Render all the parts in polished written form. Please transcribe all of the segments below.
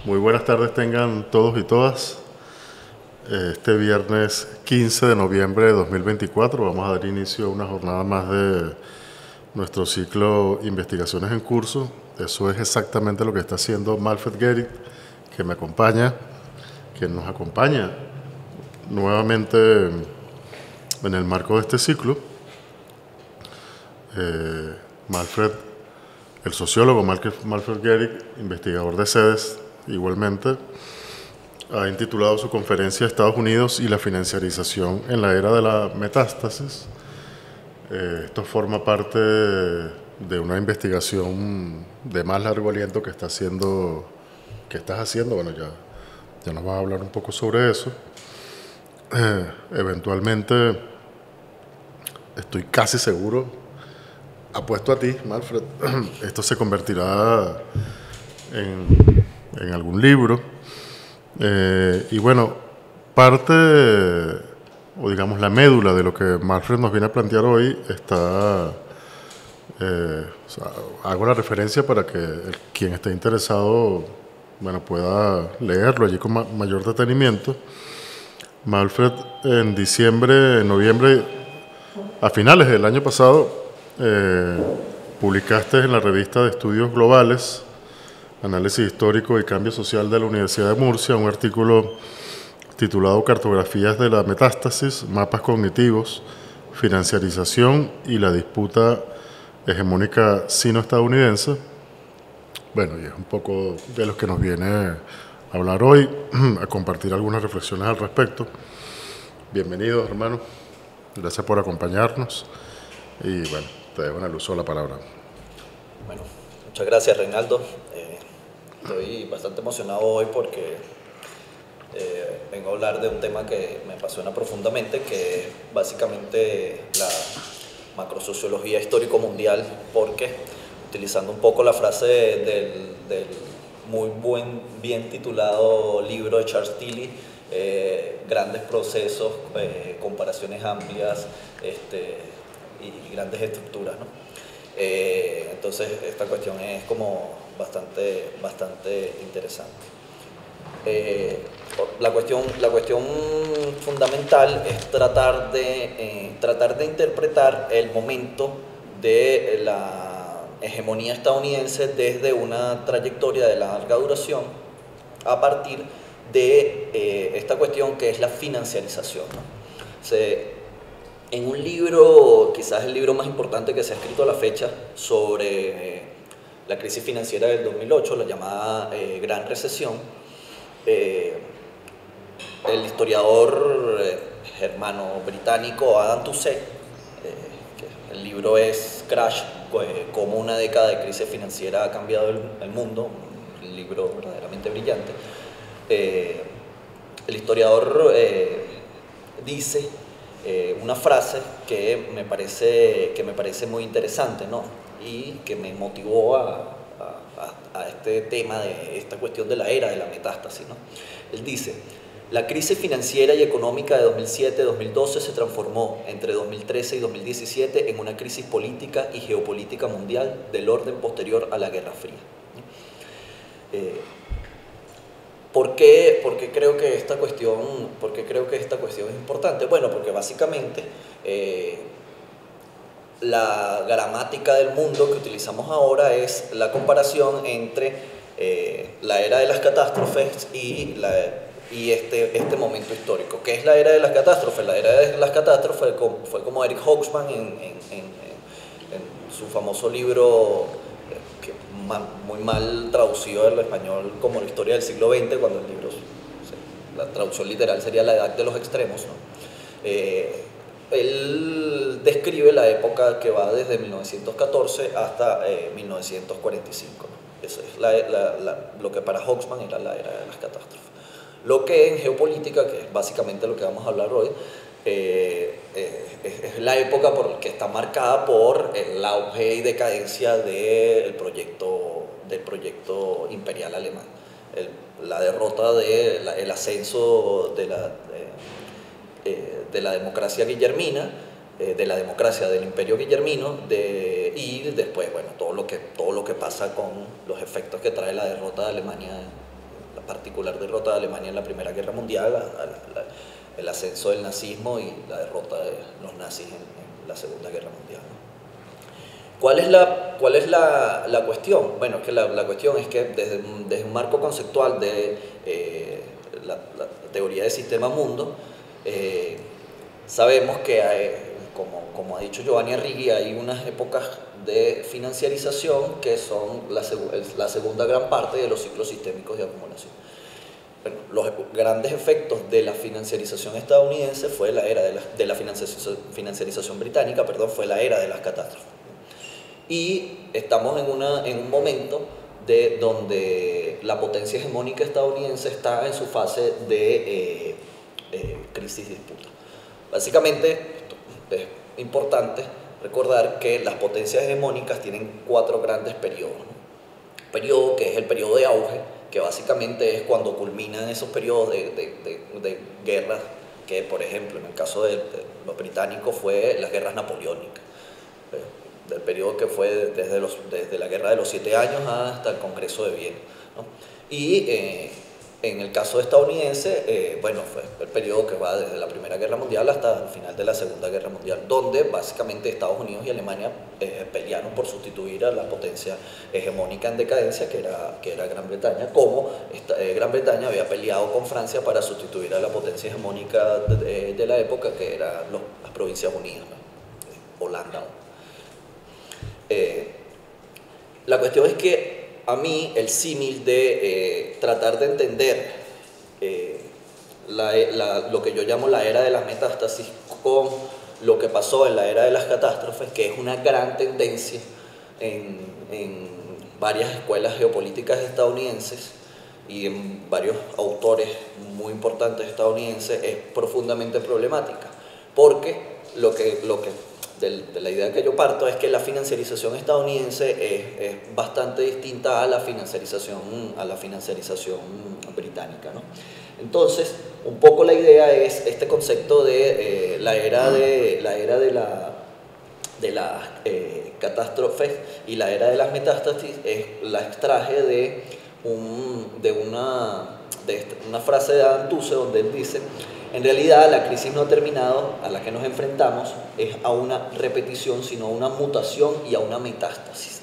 Muy buenas tardes tengan todos y todas. Este viernes 15 de noviembre de 2024 vamos a dar inicio a una jornada más de nuestro ciclo Investigaciones en Curso. Eso es exactamente lo que está haciendo Malfred Gehrig, que me acompaña, que nos acompaña nuevamente en el marco de este ciclo. Malfred, el sociólogo Malfred Gehrig, investigador de CEDES, igualmente, ha intitulado su conferencia Estados Unidos y la financiarización en la era de la metástasis. Esto forma parte de una investigación de más largo aliento que estás haciendo. Bueno, ya nos vas a hablar un poco sobre eso. Eventualmente, estoy casi seguro, apuesto a ti, Manfred, esto se convertirá en algún libro. Y bueno, parte, o digamos la médula de lo que Manfred nos viene a plantear hoy está, o sea, hago la referencia para que quien esté interesado, bueno, pueda leerlo allí con mayor detenimiento. Manfred, en noviembre, a finales del año pasado, publicaste en la revista de Estudios Globales, Análisis Histórico y Cambio Social de la Universidad de Murcia, un artículo titulado Cartografías de la Metástasis, Mapas Cognitivos, Financiarización y la Disputa Hegemónica Sino-Estadounidense. Bueno, y es un poco de los que nos viene a hablar hoy, a compartir algunas reflexiones al respecto. Bienvenidos, hermanos. Gracias por acompañarnos. Y bueno, te dejo en el uso de la palabra. Bueno, muchas gracias, Reinaldo. Estoy bastante emocionado hoy porque vengo a hablar de un tema que me apasiona profundamente, que es básicamente la macrosociología histórico-mundial, porque, utilizando un poco la frase del muy bien titulado libro de Charles Tilly, grandes procesos, comparaciones amplias y grandes estructuras, ¿no? Entonces esta cuestión es como bastante interesante. La cuestión fundamental es tratar de interpretar el momento de la hegemonía estadounidense desde una trayectoria de larga duración a partir de esta cuestión que es la financiarización, ¿no? En un libro, quizás el libro más importante que se ha escrito a la fecha sobre la crisis financiera del 2008, la llamada Gran Recesión, el historiador germano-británico Adam Toucet, el libro es Crash, cómo una década de crisis financiera ha cambiado el mundo, un libro verdaderamente brillante. El historiador dice una frase que me parece muy interesante, ¿no? Y que me motivó a este tema de esta cuestión de la era de la metástasis, ¿no? Él dice: la crisis financiera y económica de 2007-2012 se transformó entre 2013 y 2017 en una crisis política y geopolítica mundial del orden posterior a la Guerra Fría. ¿Por qué creo que esta cuestión es importante? Bueno, porque básicamente la gramática del mundo que utilizamos ahora es la comparación entre la era de las catástrofes y este momento histórico. ¿Qué es la era de las catástrofes? La era de las catástrofes fue como Eric Hobsbawm en su famoso libro, que muy mal traducido al español como la historia del siglo XX, cuando el libro, la traducción literal sería la edad de los extremos, ¿no? Él describe la época que va desde 1914 hasta 1945, ¿no? Eso es lo que para Hobsbawm era la era de las catástrofes. Lo que en geopolítica, que es básicamente lo que vamos a hablar hoy, es la época que está marcada por el auge y decadencia del proyecto imperial alemán, la derrota, el ascenso de la democracia guillermina, de la democracia del imperio guillermino, y después, bueno, todo lo que pasa con los efectos que trae la derrota de Alemania la particular derrota de Alemania en la Primera Guerra Mundial, el ascenso del nazismo y la derrota de los nazis en la Segunda Guerra Mundial, ¿no? ¿Cuál es la cuestión? Bueno, es que la cuestión es que desde un marco conceptual de la teoría del sistema mundo, sabemos que como ha dicho Giovanni Arrighi, hay unas épocas de financiarización que son la segunda gran parte de los ciclos sistémicos de acumulación. Bueno, los grandes efectos de la financiarización estadounidense fue la era de la financiarización británica, perdón, fue la era de las catástrofes. Y estamos en un momento donde la potencia hegemónica estadounidense está en su fase de crisis disputa. Básicamente, es importante recordar que las potencias hegemónicas tienen 4 grandes periodos, ¿no? Un periodo que es el periodo de auge, que básicamente es cuando culminan esos periodos de guerras, que por ejemplo en el caso de los británicos fue las guerras napoleónicas, del periodo que fue desde la Guerra de los 7 años hasta el Congreso de Viena, ¿no? Y en el caso estadounidense, bueno, fue el periodo que va desde la Primera Guerra Mundial hasta el final de la Segunda Guerra Mundial, donde básicamente Estados Unidos y Alemania pelearon por sustituir a la potencia hegemónica en decadencia que era Gran Bretaña, como Gran Bretaña había peleado con Francia para sustituir a la potencia hegemónica de la época, que eran las Provincias Unidas, ¿no? Holanda. La cuestión es que a mí el símil de tratar de entender lo que yo llamo la era de las metástasis con lo que pasó en la era de las catástrofes, que es una gran tendencia en varias escuelas geopolíticas estadounidenses y en varios autores muy importantes estadounidenses, es profundamente problemática, porque de la idea que yo parto es que la financiarización estadounidense es bastante distinta a la financiarización británica, ¿no? Entonces, un poco la idea es este concepto de la era de las catástrofes y la era de las metástasis, la extraje de una frase de Adam Tooze, donde él dice: en realidad, la crisis no ha terminado, a la que nos enfrentamos es a una repetición, sino a una mutación y a una metástasis.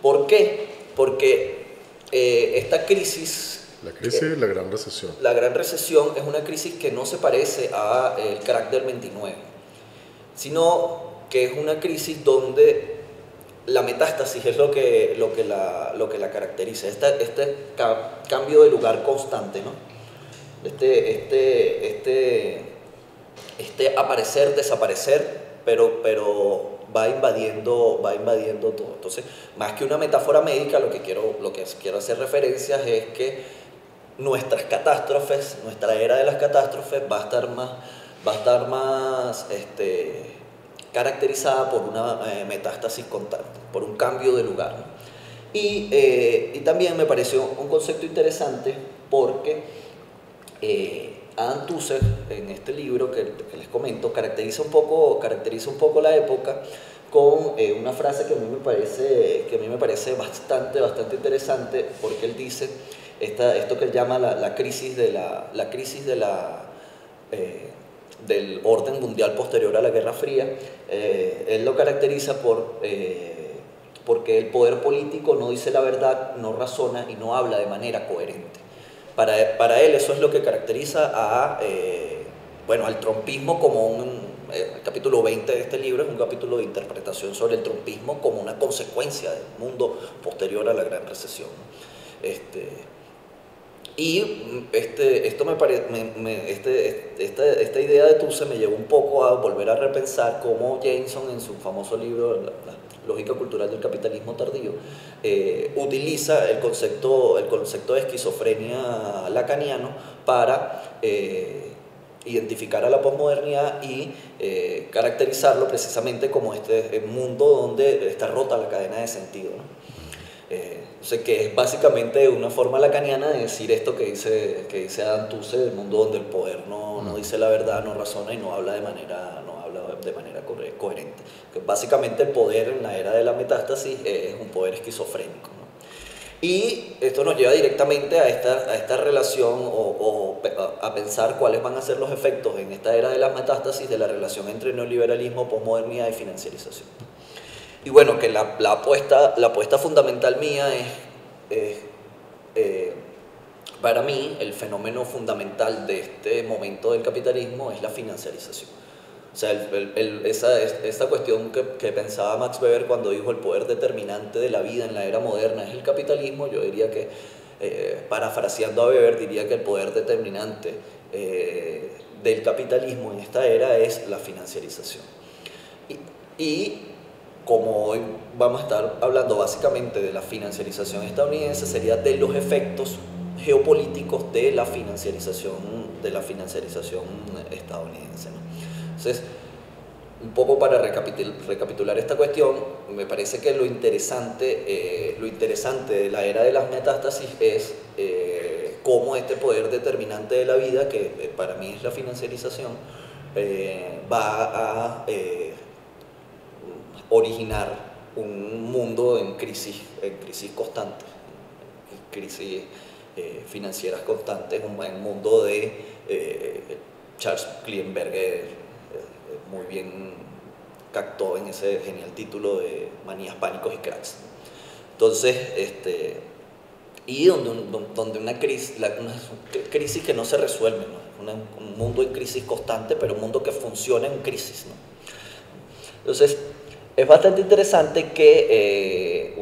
¿Por qué? Porque esta crisis... La crisis y la Gran Recesión. La Gran Recesión es una crisis que no se parece al crack del 29, sino que es una crisis donde la metástasis es lo que la caracteriza, este cambio de lugar constante, ¿no? Este aparecer, desaparecer, pero va invadiendo todo. Entonces, más que una metáfora médica, lo que quiero hacer referencias es que nuestras catástrofes, nuestra era de las catástrofes va a estar más caracterizada por una metástasis constante, por un cambio de lugar, ¿no? Y también me pareció un concepto interesante porque Adam Tooze, en este libro que les comento, caracteriza un poco la época con una frase que a mí me parece bastante interesante, porque él dice esto que él llama la crisis del orden mundial posterior a la Guerra Fría. Él lo caracteriza porque el poder político no dice la verdad, no razona y no habla de manera coherente. Para él eso es lo que caracteriza al trumpismo como el capítulo 20 de este libro es un capítulo de interpretación sobre el trumpismo como una consecuencia del mundo posterior a la Gran Recesión, ¿no? Esta idea de Tooze me llevó un poco a volver a repensar cómo Jameson, en su famoso libro La lógica cultural del capitalismo tardío, utiliza el concepto de esquizofrenia lacaniano para identificar a la posmodernidad y caracterizarlo precisamente como este mundo donde está rota la cadena de sentido, ¿no? O sea, que es básicamente una forma lacaniana de decir esto que dice Adam Tooze, del mundo donde el poder no dice la verdad, no razona y no habla de manera coherente. Que básicamente el poder en la era de la metástasis es un poder esquizofrénico, ¿no? Y esto nos lleva directamente a esta relación o a pensar cuáles van a ser los efectos en esta era de las metástasis de la relación entre neoliberalismo, posmodernidad y financiarización. Y bueno, que la apuesta fundamental mía es para mí, el fenómeno fundamental de este momento del capitalismo es la financiarización. O sea, esa cuestión que pensaba Max Weber cuando dijo el poder determinante de la vida en la era moderna es el capitalismo, yo diría que, parafraseando a Weber, diría que el poder determinante del capitalismo en esta era es la financiarización. Y como hoy vamos a estar hablando básicamente de la financiarización estadounidense, sería de los efectos geopolíticos de la financiarización estadounidense, ¿no? Entonces, un poco para recapitular esta cuestión, me parece que lo interesante de la era de las metástasis es cómo este poder determinante de la vida, que para mí es la financiarización, va a originar un mundo en crisis constante, crisis financieras constantes, un mundo de Charles Klienberger muy bien captó en ese genial título de Manías, Pánicos y Cracks. Entonces, y donde una crisis que no se resuelve, ¿no? Un mundo en crisis constante, pero un mundo que funciona en crisis, ¿no? Entonces, es bastante interesante que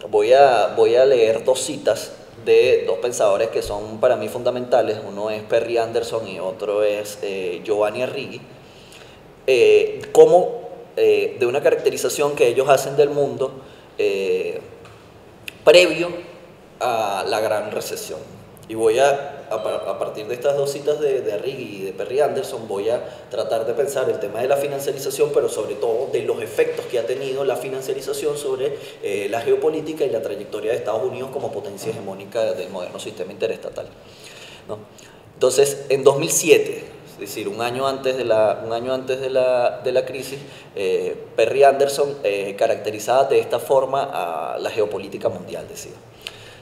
voy a leer dos citas de dos pensadores que son para mí fundamentales. Uno es Perry Anderson y otro es Giovanni Arrighi, de una caracterización que ellos hacen del mundo previo a la Gran Recesión. Y voy a partir de estas dos citas de Arrighi y de Perry Anderson, voy a tratar de pensar el tema de la financiarización, pero sobre todo de los efectos que ha tenido la financiarización sobre la geopolítica y la trayectoria de Estados Unidos como potencia hegemónica del moderno sistema interestatal, ¿no? Entonces, en 2007, es decir, un año antes de la crisis, Perry Anderson caracterizaba de esta forma a la geopolítica mundial, decía.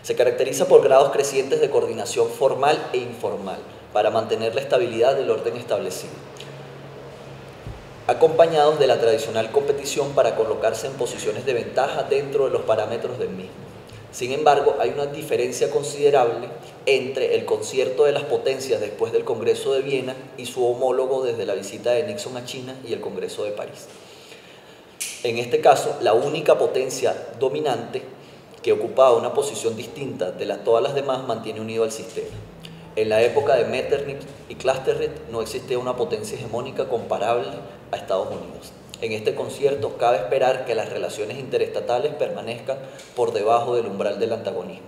Se caracteriza por grados crecientes de coordinación formal e informal para mantener la estabilidad del orden establecido, acompañados de la tradicional competición para colocarse en posiciones de ventaja dentro de los parámetros del mismo. Sin embargo, hay una diferencia considerable entre el concierto de las potencias después del Congreso de Viena y su homólogo desde la visita de Nixon a China y el Congreso de París. En este caso, la única potencia dominante que ocupaba una posición distinta de todas las demás mantiene unido al sistema. En la época de Metternich y Clausewitz no existía una potencia hegemónica comparable a Estados Unidos. En este concierto cabe esperar que las relaciones interestatales permanezcan por debajo del umbral del antagonismo,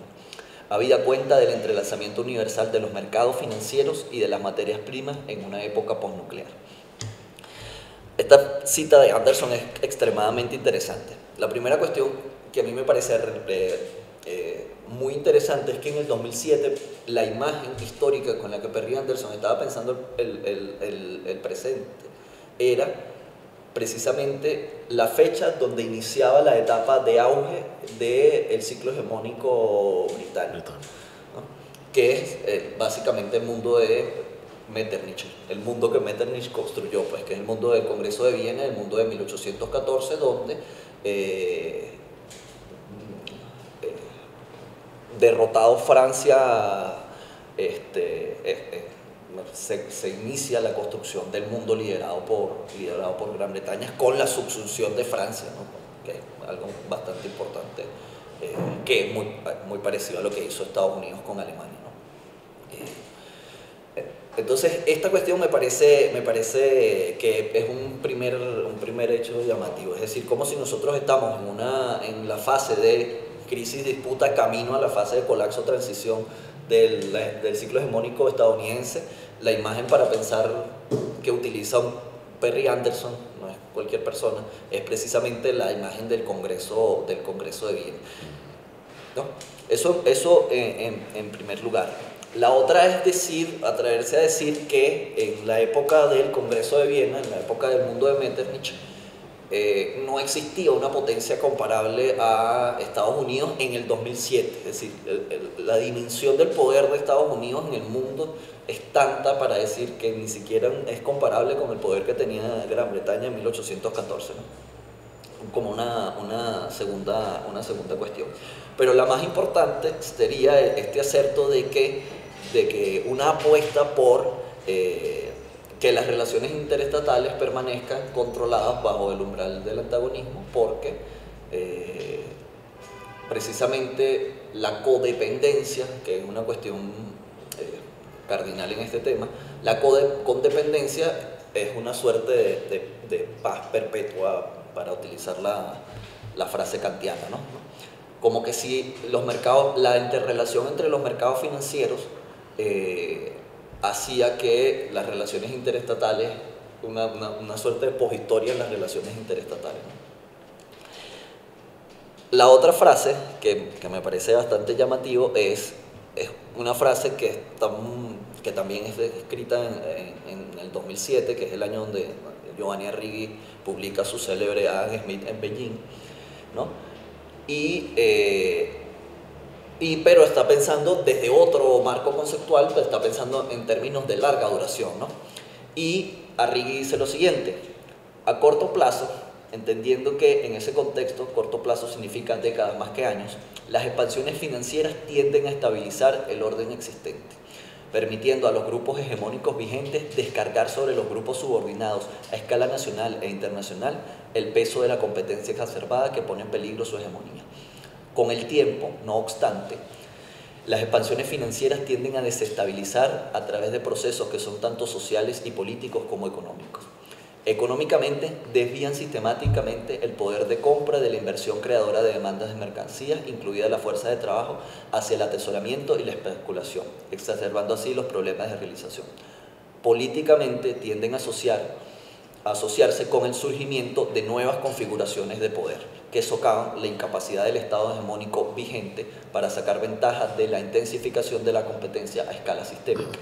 habida cuenta del entrelazamiento universal de los mercados financieros y de las materias primas en una época postnuclear. Esta cita de Anderson es extremadamente interesante. La primera cuestión que a mí me parece muy interesante es que en el 2007 la imagen histórica con la que Perry Anderson estaba pensando el presente era precisamente la fecha donde iniciaba la etapa de auge del ciclo hegemónico británico, ¿no? Que es básicamente el mundo de Metternich, el mundo que Metternich construyó, pues, que es el mundo del Congreso de Viena, el mundo de 1814, donde derrotado Francia, se inicia la construcción del mundo liderado por Gran Bretaña con la subsunción de Francia, ¿no? Que es algo bastante importante, que es muy parecido a lo que hizo Estados Unidos con Alemania, ¿no? Entonces, esta cuestión me parece que es un primer hecho llamativo, es decir, como si nosotros estamos en la fase de crisis, disputa, camino a la fase de colapso, transición del ciclo hegemónico estadounidense. La imagen para pensar que utiliza Perry Anderson, no es cualquier persona, es precisamente la imagen del Congreso de Viena, ¿no? Eso en primer lugar. La otra es atreverse a decir que en la época del Congreso de Viena, en la época del mundo de Metternich, no existía una potencia comparable a Estados Unidos en el 2007. Es decir, la dimensión del poder de Estados Unidos en el mundo es tanta para decir que ni siquiera es comparable con el poder que tenía Gran Bretaña en 1814, ¿no? Como una segunda cuestión. Pero la más importante sería este acerto de que una apuesta por que las relaciones interestatales permanezcan controladas bajo el umbral del antagonismo, porque precisamente la codependencia, que es una cuestión cardinal en este tema, la codependencia es una suerte de paz perpetua, para utilizar la frase kantiana, ¿no? Como que si la interrelación entre los mercados financieros hacía que las relaciones interestatales, una suerte de poshistoria en las relaciones interestatales, ¿no? La otra frase que me parece bastante llamativo es una frase que también es escrita en el 2007, que es el año donde Giovanni Arrighi publica su célebre Adam Smith en Beijing, ¿no? Pero está pensando desde otro marco conceptual, pero está pensando en términos de larga duración, ¿no? Y Arrighi dice lo siguiente: a corto plazo, entendiendo que en ese contexto corto plazo significa décadas más que años, las expansiones financieras tienden a estabilizar el orden existente, permitiendo a los grupos hegemónicos vigentes descargar sobre los grupos subordinados a escala nacional e internacional el peso de la competencia exacerbada que pone en peligro su hegemonía. Con el tiempo, no obstante, las expansiones financieras tienden a desestabilizar a través de procesos que son tanto sociales y políticos como económicos. Económicamente, desvían sistemáticamente el poder de compra de la inversión creadora de demandas de mercancías, incluida la fuerza de trabajo, hacia el atesoramiento y la especulación, exacerbando así los problemas de realización. Políticamente, tienden a asociarse con el surgimiento de nuevas configuraciones de poder, que socavan la incapacidad del Estado hegemónico vigente para sacar ventajas de la intensificación de la competencia a escala sistémica.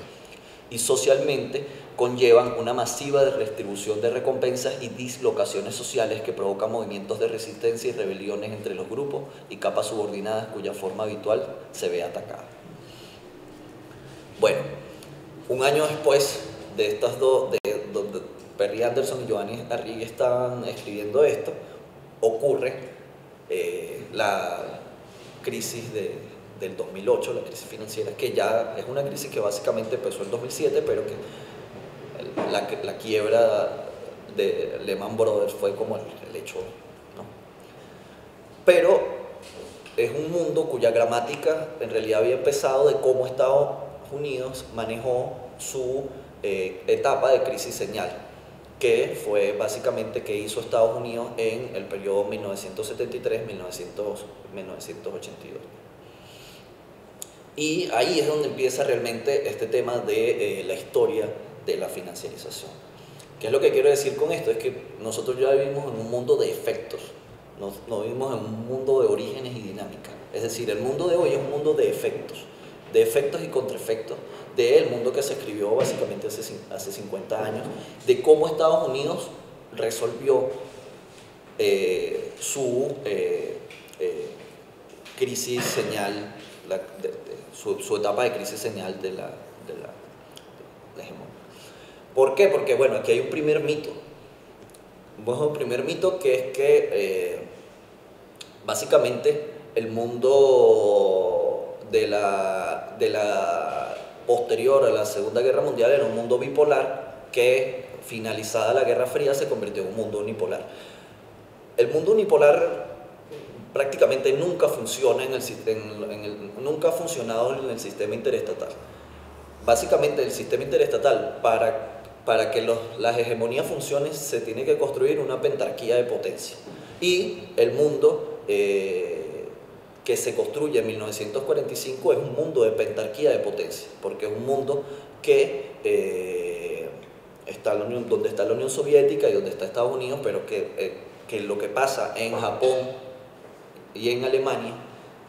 Y socialmente conllevan una masiva redistribución de recompensas y dislocaciones sociales que provocan movimientos de resistencia y rebeliones entre los grupos y capas subordinadas cuya forma habitual se ve atacada. Bueno, un año después de estas dos, donde Perry Anderson y Giovanni Arrighi estaban escribiendo esto, ocurre la crisis del 2008, la crisis financiera, que ya es una crisis que básicamente empezó en 2007, pero que la quiebra de Lehman Brothers fue como el hecho, ¿no? Pero es un mundo cuya gramática en realidad había empezado de cómo Estados Unidos manejó su etapa de crisis señal, que fue básicamente que hizo Estados Unidos en el periodo 1973-1982. Y ahí es donde empieza realmente este tema de la historia de la financiarización. ¿Qué es lo que quiero decir con esto? Es que nosotros ya vivimos en un mundo de efectos, no vivimos en un mundo de orígenes y dinámica. Es decir, el mundo de hoy es un mundo de efectos y contraefectos, del mundo que se escribió básicamente hace 50 años, de cómo Estados Unidos resolvió su crisis señal, su etapa de crisis señal de la hegemonía. ¿Por qué? Porque, bueno, aquí hay un primer mito. Un primer mito que es que básicamente el mundo de la posterior a la Segunda Guerra Mundial era un mundo bipolar que, finalizada la Guerra Fría, se convirtió en un mundo unipolar. El mundo unipolar prácticamente nunca funciona nunca ha funcionado en el sistema interestatal. Básicamente el sistema interestatal, para que las hegemonías funcionen, se tiene que construir una pentarquía de potencia. Y el mundo que se construye en 1945 es un mundo de pentarquía de potencia, porque es un mundo que donde está la Unión Soviética y donde está Estados Unidos, pero que lo que pasa en Japón y en Alemania,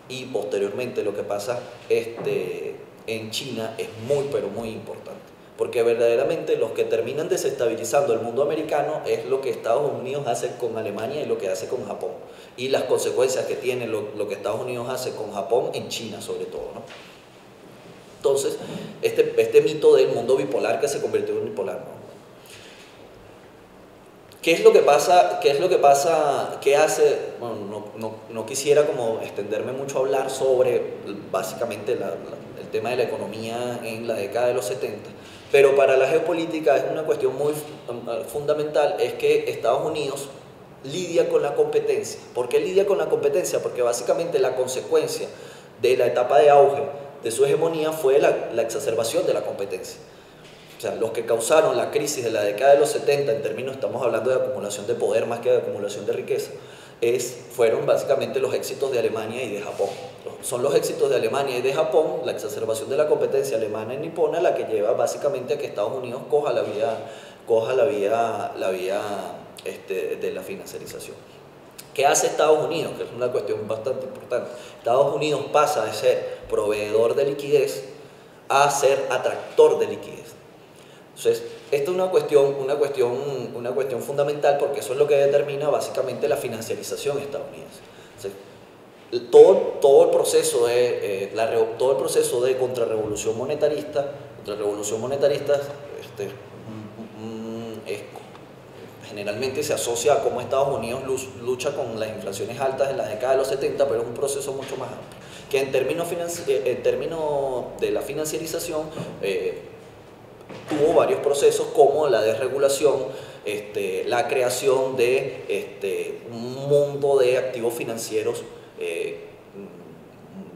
y posteriormente lo que pasa en China, es muy pero muy importante. porque verdaderamente los que terminan desestabilizando el mundo americano es lo que Estados Unidos hace con Alemania y lo que hace con Japón, y las consecuencias que tiene lo que Estados Unidos hace con Japón en China sobre todo, ¿no? Entonces, este mito del mundo bipolar que se convirtió en bipolar, ¿no? ¿Qué es lo que pasa? ¿Qué hace? Bueno, no quisiera como extenderme mucho a hablar sobre básicamente el tema de la economía en la década de los 70, pero para la geopolítica es una cuestión muy fundamental, es que Estados Unidos lidia con la competencia. ¿Por qué lidia con la competencia? Porque básicamente la consecuencia de la etapa de auge de su hegemonía fue la exacerbación de la competencia. O sea, los que causaron la crisis de la década de los 70, en términos, estamos hablando de acumulación de poder más que de acumulación de riqueza, fueron básicamente los éxitos de Alemania y de Japón. Son los éxitos de Alemania y de Japón, la exacerbación de la competencia alemana y nipona, la que lleva básicamente a que Estados Unidos coja la vía de la financiarización. ¿Qué hace Estados Unidos? Que es una cuestión bastante importante. Estados Unidos pasa de ser proveedor de liquidez a ser atractor de liquidez. Entonces, esta es una cuestión fundamental, porque eso es lo que determina básicamente la financiarización estadounidense. Entonces, todo el proceso de contrarrevolución monetarista generalmente se asocia a cómo Estados Unidos lucha con las inflaciones altas en la década de los 70, pero es un proceso mucho más amplio, que en términos de la financiarización tuvo varios procesos, como la desregulación, la creación de un mundo de activos financieros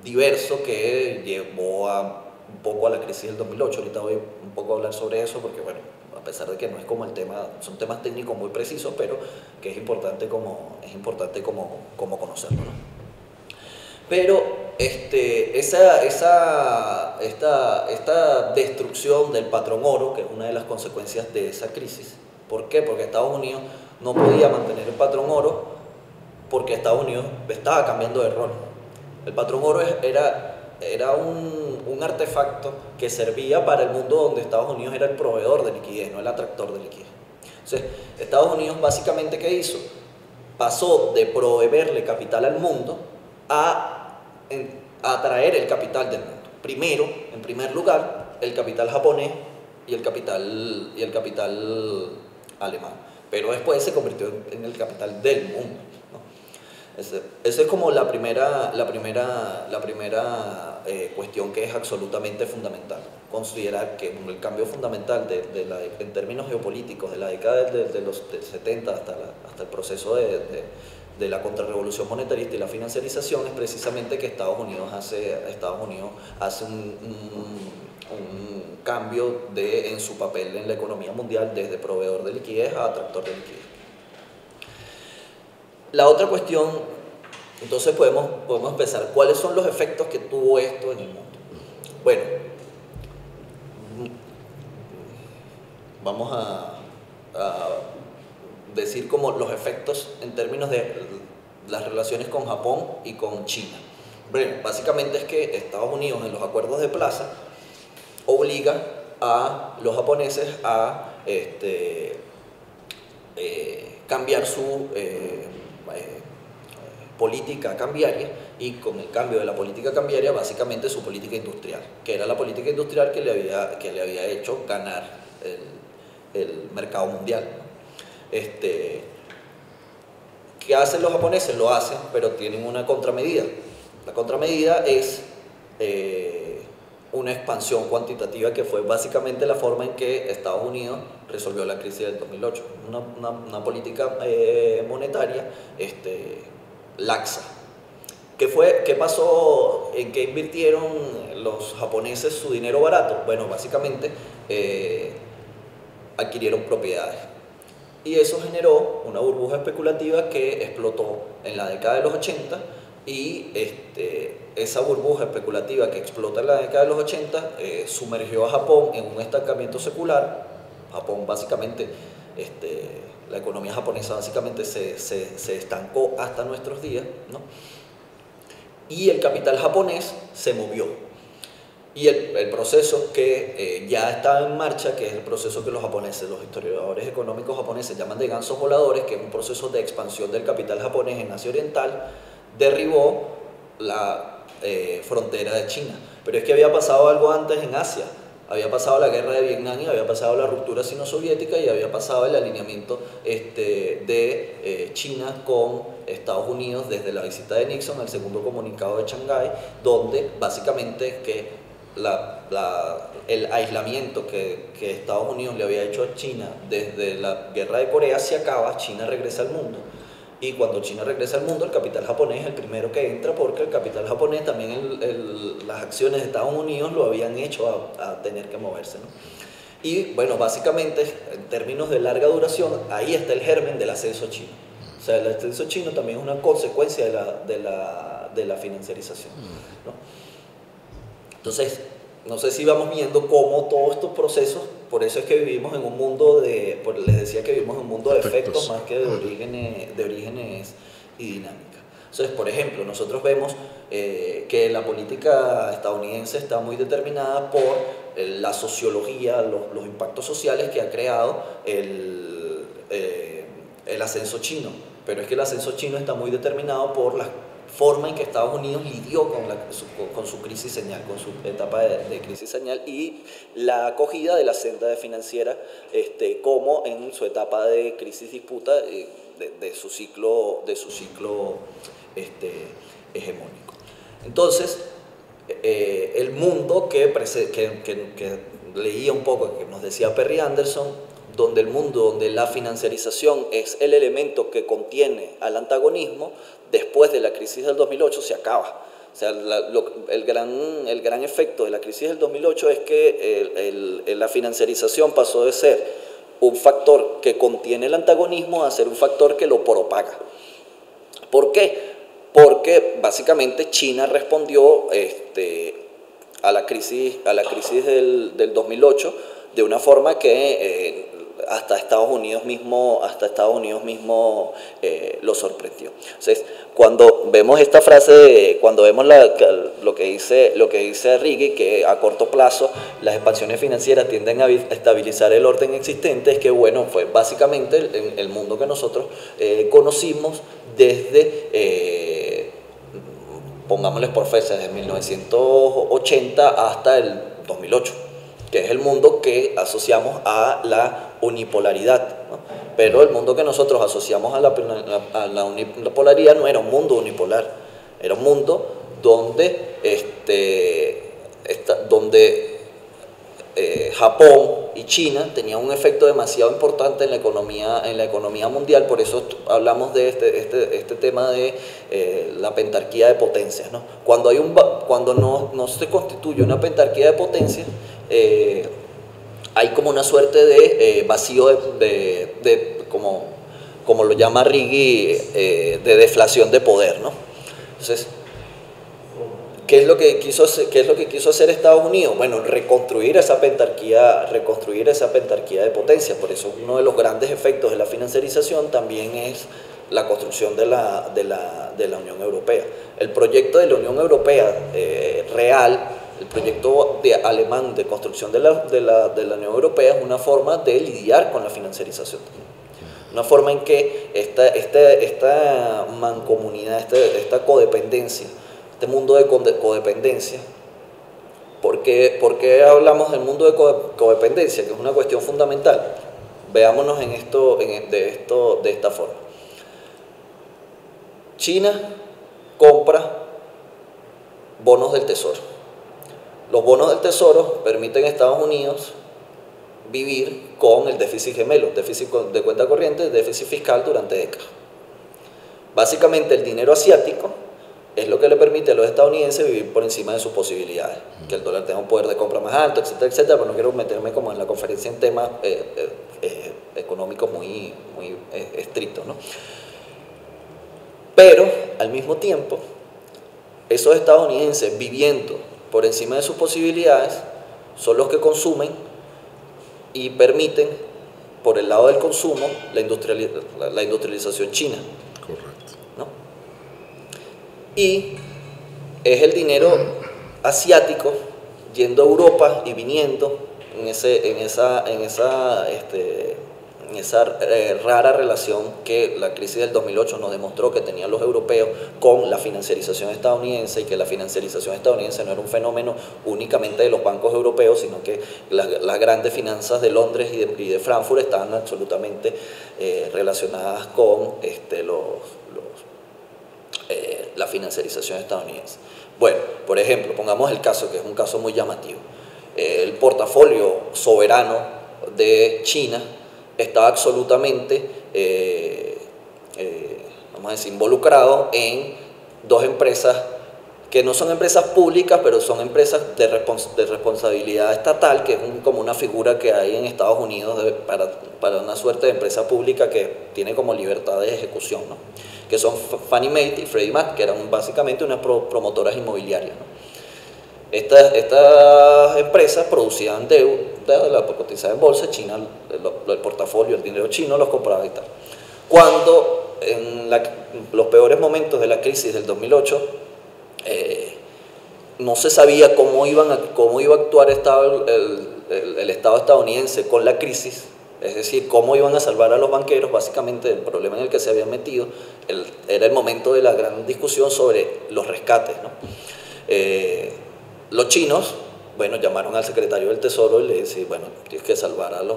diverso, que llevó un poco a la crisis del 2008. Ahorita voy un poco a hablar sobre eso, porque bueno, a pesar de que no es como el tema, son temas técnicos muy precisos, pero que es importante como conocerlo, ¿no? Pero esta destrucción del patrón oro, que es una de las consecuencias de esa crisis. ¿Por qué? Porque Estados Unidos no podía mantener el patrón oro, porque Estados Unidos estaba cambiando de rol. El patrón oro era un artefacto que servía para el mundo donde Estados Unidos era el proveedor de liquidez, no el atractor de liquidez. Entonces, Estados Unidos básicamente, ¿qué hizo? Pasó de proveerle capital al mundo a atraer el capital del mundo. Primero, en primer lugar, el capital japonés y el capital alemán, pero después se convirtió en el capital del mundo, ¿no? Esa es como la primera cuestión que es absolutamente fundamental. Considerar que el cambio fundamental en términos geopolíticos de la década de los 70 hasta el proceso de la contrarrevolución monetarista y la financiarización es precisamente que Estados Unidos hace un cambio en su papel en la economía mundial, desde proveedor de liquidez a atractor de liquidez. La otra cuestión, entonces podemos empezar. ¿Cuáles son los efectos que tuvo esto en el mundo? Bueno, vamos a decir como los efectos en términos de las relaciones con Japón y con China. Bueno, básicamente es que Estados Unidos, en los acuerdos de Plaza, obliga a los japoneses a cambiar su política cambiaria, y con el cambio de la política cambiaria, básicamente su política industrial, que era la política industrial que le había hecho ganar el mercado mundial, ¿no? ¿Qué hacen los japoneses? Lo hacen, pero tienen una contramedida. La contramedida es una expansión cuantitativa, que fue básicamente la forma en que Estados Unidos resolvió la crisis del 2008. Una política monetaria laxa. ¿Qué pasó? ¿En qué invirtieron los japoneses su dinero barato? Bueno, básicamente adquirieron propiedades. Y eso generó una burbuja especulativa que explotó en la década de los 80, y esa burbuja especulativa que explota en la década de los 80 sumergió a Japón en un estancamiento secular. Japón básicamente, la economía japonesa básicamente se estancó hasta nuestros días, ¿no? Y el capital japonés se movió. Y el proceso que ya estaba en marcha, que es el proceso que los japoneses, los historiadores económicos japoneses llaman de gansos voladores, que es un proceso de expansión del capital japonés en Asia Oriental, derribó la frontera de China. Pero es que había pasado algo antes en Asia. Había pasado la guerra de Vietnam y había pasado la ruptura sino-soviética y había pasado el alineamiento de China con Estados Unidos desde la visita de Nixon al segundo comunicado de Shanghái, donde básicamente el aislamiento que Estados Unidos le había hecho a China desde la guerra de Corea se acaba, China regresa al mundo. Y cuando China regresa al mundo, el capital japonés es el primero que entra, porque el capital japonés también las acciones de Estados Unidos lo habían hecho a tener que moverse, ¿no? Y bueno, básicamente en términos de larga duración, ahí está el germen del ascenso chino. O sea, el ascenso chino también es una consecuencia de la financiarización, ¿no? Entonces, no sé si vamos viendo cómo todos estos procesos, por eso es que vivimos en un mundo les decía que vivimos en un mundo de efectos más que de orígenes y dinámicas. Entonces, por ejemplo, nosotros vemos que la política estadounidense está muy determinada por la sociología, los impactos sociales que ha creado el ascenso chino, pero es que el ascenso chino está muy determinado por la forma en que Estados Unidos lidió con su crisis señal, con su etapa de crisis señal, y la acogida de la senda financiera como en su etapa de crisis disputa de su ciclo hegemónico. Entonces, el mundo que leía un poco, que nos decía Perry Anderson, donde la financiarización es el elemento que contiene al antagonismo, después de la crisis del 2008 se acaba. O sea, el gran efecto de la crisis del 2008 es que la financiarización pasó de ser un factor que contiene el antagonismo a ser un factor que lo propaga. ¿Por qué? Porque básicamente China respondió a la crisis del 2008 de una forma que hasta Estados Unidos mismo lo sorprendió. Entonces, cuando vemos esta frase, cuando vemos lo que dice Righi, que a corto plazo las expansiones financieras tienden a estabilizar el orden existente, es que bueno, fue básicamente el mundo que nosotros conocimos desde, pongámosles por fecha, desde 1980 hasta el 2008. Que es el mundo que asociamos a la unipolaridad, ¿no? Pero el mundo que nosotros asociamos a la unipolaridad no era un mundo unipolar, era un mundo donde, Japón y China tenían un efecto demasiado importante en la economía mundial. Por eso hablamos de este tema de la pentarquía de potencias, ¿no? Cuando no se constituye una pentarquía de potencias, hay como una suerte de vacío como lo llama Righi, de deflación de poder, ¿no? Entonces, ¿qué es lo que quiso hacer Estados Unidos? Bueno, reconstruir esa pentarquía de potencia. Por eso uno de los grandes efectos de la financiarización también es la construcción de la Unión Europea. El proyecto de la Unión Europea real, el proyecto alemán de construcción de la Unión Europea, es una forma de lidiar con la financiarización. Una forma en que esta mancomunidad, esta codependencia, este mundo de codependencia. ¿Por qué hablamos del mundo de codependencia? Que es una cuestión fundamental. Veámonos de esta forma. China compra bonos del Tesoro. Los bonos del Tesoro permiten a Estados Unidos vivir con el déficit gemelo, déficit de cuenta corriente, déficit fiscal durante décadas. Básicamente el dinero asiático es lo que le permite a los estadounidenses vivir por encima de sus posibilidades, que el dólar tenga un poder de compra más alto, etcétera, etcétera, pero no quiero meterme como en la conferencia en temas económicos muy estrictos, ¿no? Pero, al mismo tiempo, esos estadounidenses viviendo por encima de sus posibilidades son los que consumen y permiten, por el lado del consumo, la industrialización china. Correcto. ¿No? Y es el dinero asiático, yendo a Europa y viniendo en esa rara relación que la crisis del 2008 nos demostró que tenían los europeos con la financiarización estadounidense, y que la financiarización estadounidense no era un fenómeno únicamente de los bancos europeos, sino que las grandes finanzas de Londres y de Frankfurt estaban absolutamente relacionadas con la financiarización estadounidense. Bueno, por ejemplo, pongamos el caso, que es un caso muy llamativo. El portafolio soberano de China estaba absolutamente, vamos a decir, involucrado en dos empresas que no son empresas públicas, pero son empresas de responsabilidad estatal, que es como una figura que hay en Estados Unidos para una suerte de empresa pública que tiene como libertad de ejecución, ¿no? Que son Fannie Mae y Freddie Mac, que eran básicamente unas promotoras inmobiliarias, ¿no? Estas empresas producían deuda, la cotizada en bolsa. China, el portafolio, el dinero chino los compraba y tal. Cuando en los peores momentos de la crisis del 2008, no se sabía cómo iba a actuar el Estado estadounidense con la crisis, es decir, cómo iban a salvar a los banqueros, básicamente el problema en el que se habían metido. Era el momento de la gran discusión sobre los rescates, ¿no? Los chinos, bueno, llamaron al secretario del Tesoro y le decían, bueno, tienes que salvar a los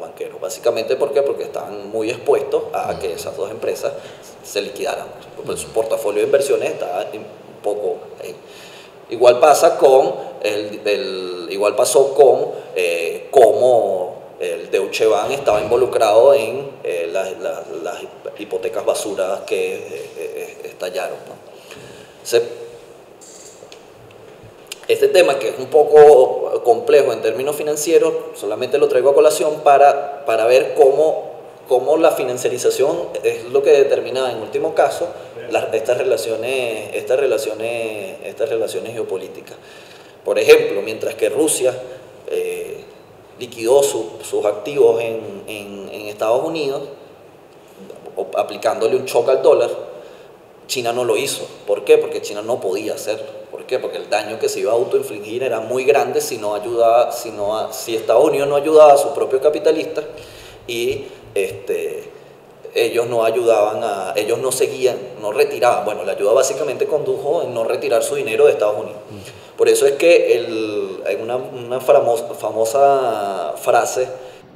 banqueros. Básicamente, ¿por qué? Porque estaban muy expuestos a que esas dos empresas se liquidaran. Pues su portafolio de inversiones estaba un poco ahí. Igual pasó con cómo el Deutsche Bank estaba involucrado en las hipotecas basuras que estallaron, ¿no? Este tema, que es un poco complejo en términos financieros, solamente lo traigo a colación para ver cómo la financiarización es lo que determina, en último caso, estas relaciones geopolíticas. Por ejemplo, mientras que Rusia liquidó sus activos en Estados Unidos, aplicándole un shock al dólar, China no lo hizo. ¿Por qué? Porque China no podía hacerlo. ¿Por qué? Porque el daño que se iba a autoinfligir era muy grande si Estados Unidos no ayudaba a sus propios capitalistas, y ellos no retiraban. Bueno, la ayuda básicamente condujo en no retirar su dinero de Estados Unidos. Por eso es que hay una famosa frase,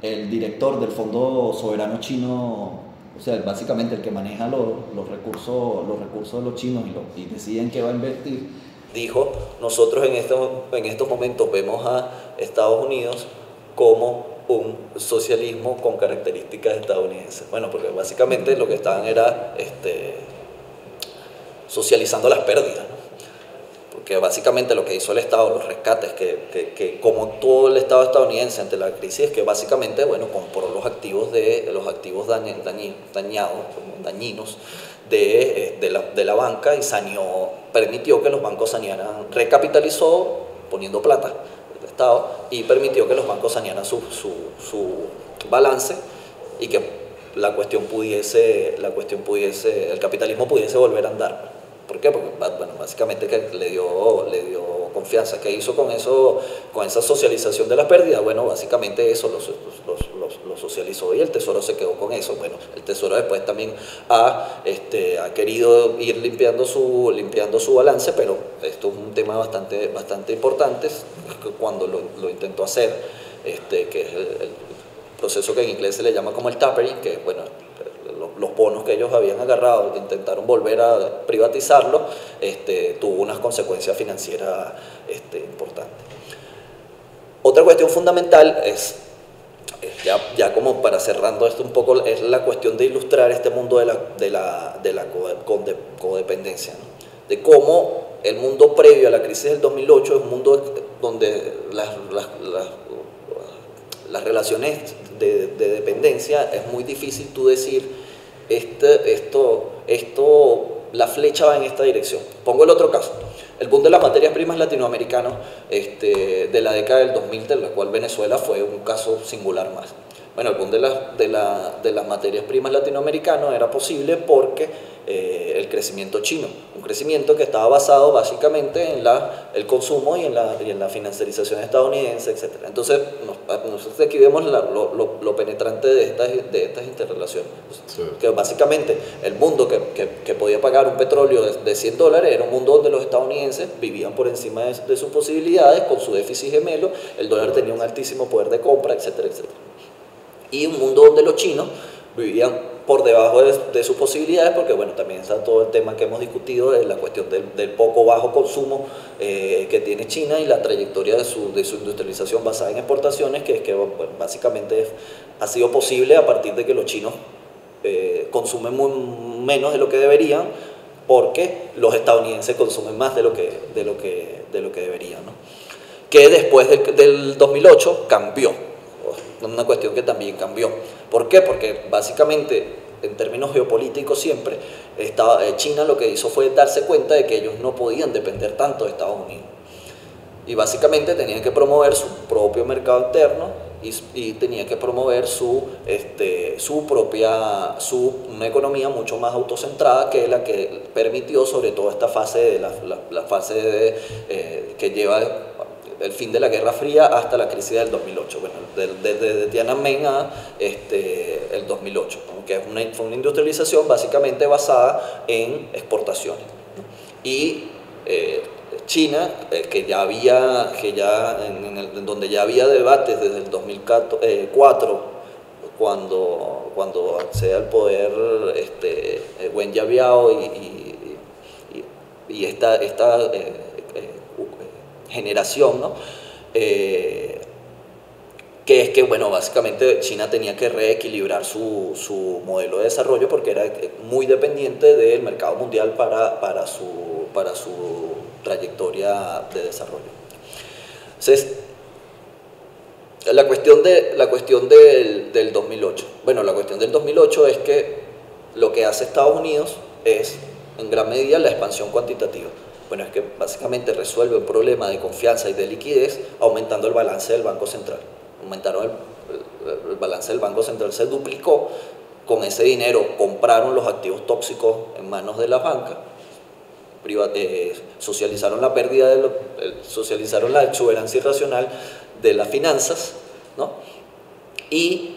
el director del Fondo Soberano Chino, o sea, básicamente el que maneja los recursos de los chinos y decide en qué va a invertir, dijo: nosotros en estos momentos vemos a Estados Unidos como un socialismo con características estadounidenses. Bueno, porque básicamente lo que estaban era socializando las pérdidas, ¿no? Porque básicamente lo que hizo el Estado, los rescates, que como todo el Estado estadounidense ante la crisis, es que básicamente, bueno, compró los activos dañinos de la banca, y permitió que los bancos sanearan, recapitalizó poniendo plata del Estado, y permitió que los bancos sanearan su balance, y que el capitalismo pudiese volver a andar. ¿Por qué? Porque, bueno, básicamente que le dio confianza. ¿Qué hizo con eso, con esa socialización de las pérdidas? Bueno, básicamente eso lo socializó, y el Tesoro se quedó con eso. Bueno, el Tesoro después también ha querido ir limpiando su balance, pero esto es un tema bastante importante. Cuando lo intentó hacer, que es el proceso que en inglés se le llama como el tapering, que, bueno, los bonos que ellos habían agarrado, que intentaron volver a privatizarlo, tuvo unas consecuencias financieras importantes. Otra cuestión fundamental es, ya como para cerrando esto un poco, es la cuestión de ilustrar este mundo de la codependencia, ¿no? De cómo el mundo previo a la crisis del 2008 es un mundo donde las relaciones de dependencia es muy difícil tú decir la flecha va en esta dirección. Pongo el otro caso, el boom de las materias primas latinoamericanos de la década del 2000, de la cual Venezuela fue un caso singular más. Bueno, el boom de las materias primas latinoamericanas era posible porque el crecimiento chino, un crecimiento que estaba basado básicamente en el consumo y en la financiarización estadounidense, etc. Entonces, nosotros aquí vemos lo penetrante de estas interrelaciones. Sí. Que básicamente el mundo que podía pagar un petróleo de $100 era un mundo donde los estadounidenses vivían por encima de sus posibilidades, con su déficit gemelo, el dólar tenía un altísimo poder de compra, etcétera, etcétera. Y un mundo donde los chinos vivían por debajo de sus posibilidades, porque bueno, también está todo el tema que hemos discutido de la cuestión del poco bajo consumo que tiene China y la trayectoria de su industrialización basada en exportaciones, que bueno, básicamente ha sido posible a partir de que los chinos consumen menos de lo que deberían, porque los estadounidenses consumen más de lo que deberían, ¿no? Que después del 2008 cambió, una cuestión que también cambió. ¿Por qué? Porque básicamente, en términos geopolíticos siempre, China lo que hizo fue darse cuenta de que ellos no podían depender tanto de Estados Unidos. Y básicamente tenían que promover su propio mercado interno y tenían que promover una economía mucho más autocentrada, que es la que permitió sobre todo esta fase, la fase que lleva el fin de la Guerra Fría hasta la crisis del 2008, bueno, desde Tiananmen a el 2008, ¿no? Que fue una industrialización básicamente basada en exportaciones, ¿no? Y China, donde ya había debates desde el 2004, cuando accede al poder Wen Jiabao y esta generación, ¿no? Que es que, bueno, básicamente China tenía que reequilibrar su modelo de desarrollo, porque era muy dependiente del mercado mundial para su trayectoria de desarrollo. Entonces, la cuestión del 2008. Bueno, la cuestión del 2008 es que lo que hace Estados Unidos es, en gran medida, la expansión cuantitativa. Bueno, es que básicamente resuelve un problema de confianza y de liquidez aumentando el balance del Banco Central. Aumentaron el balance del Banco Central, se duplicó. Con ese dinero compraron los activos tóxicos en manos de las bancas, socializaron la pérdida, socializaron la exuberancia irracional de las finanzas, ¿no? Y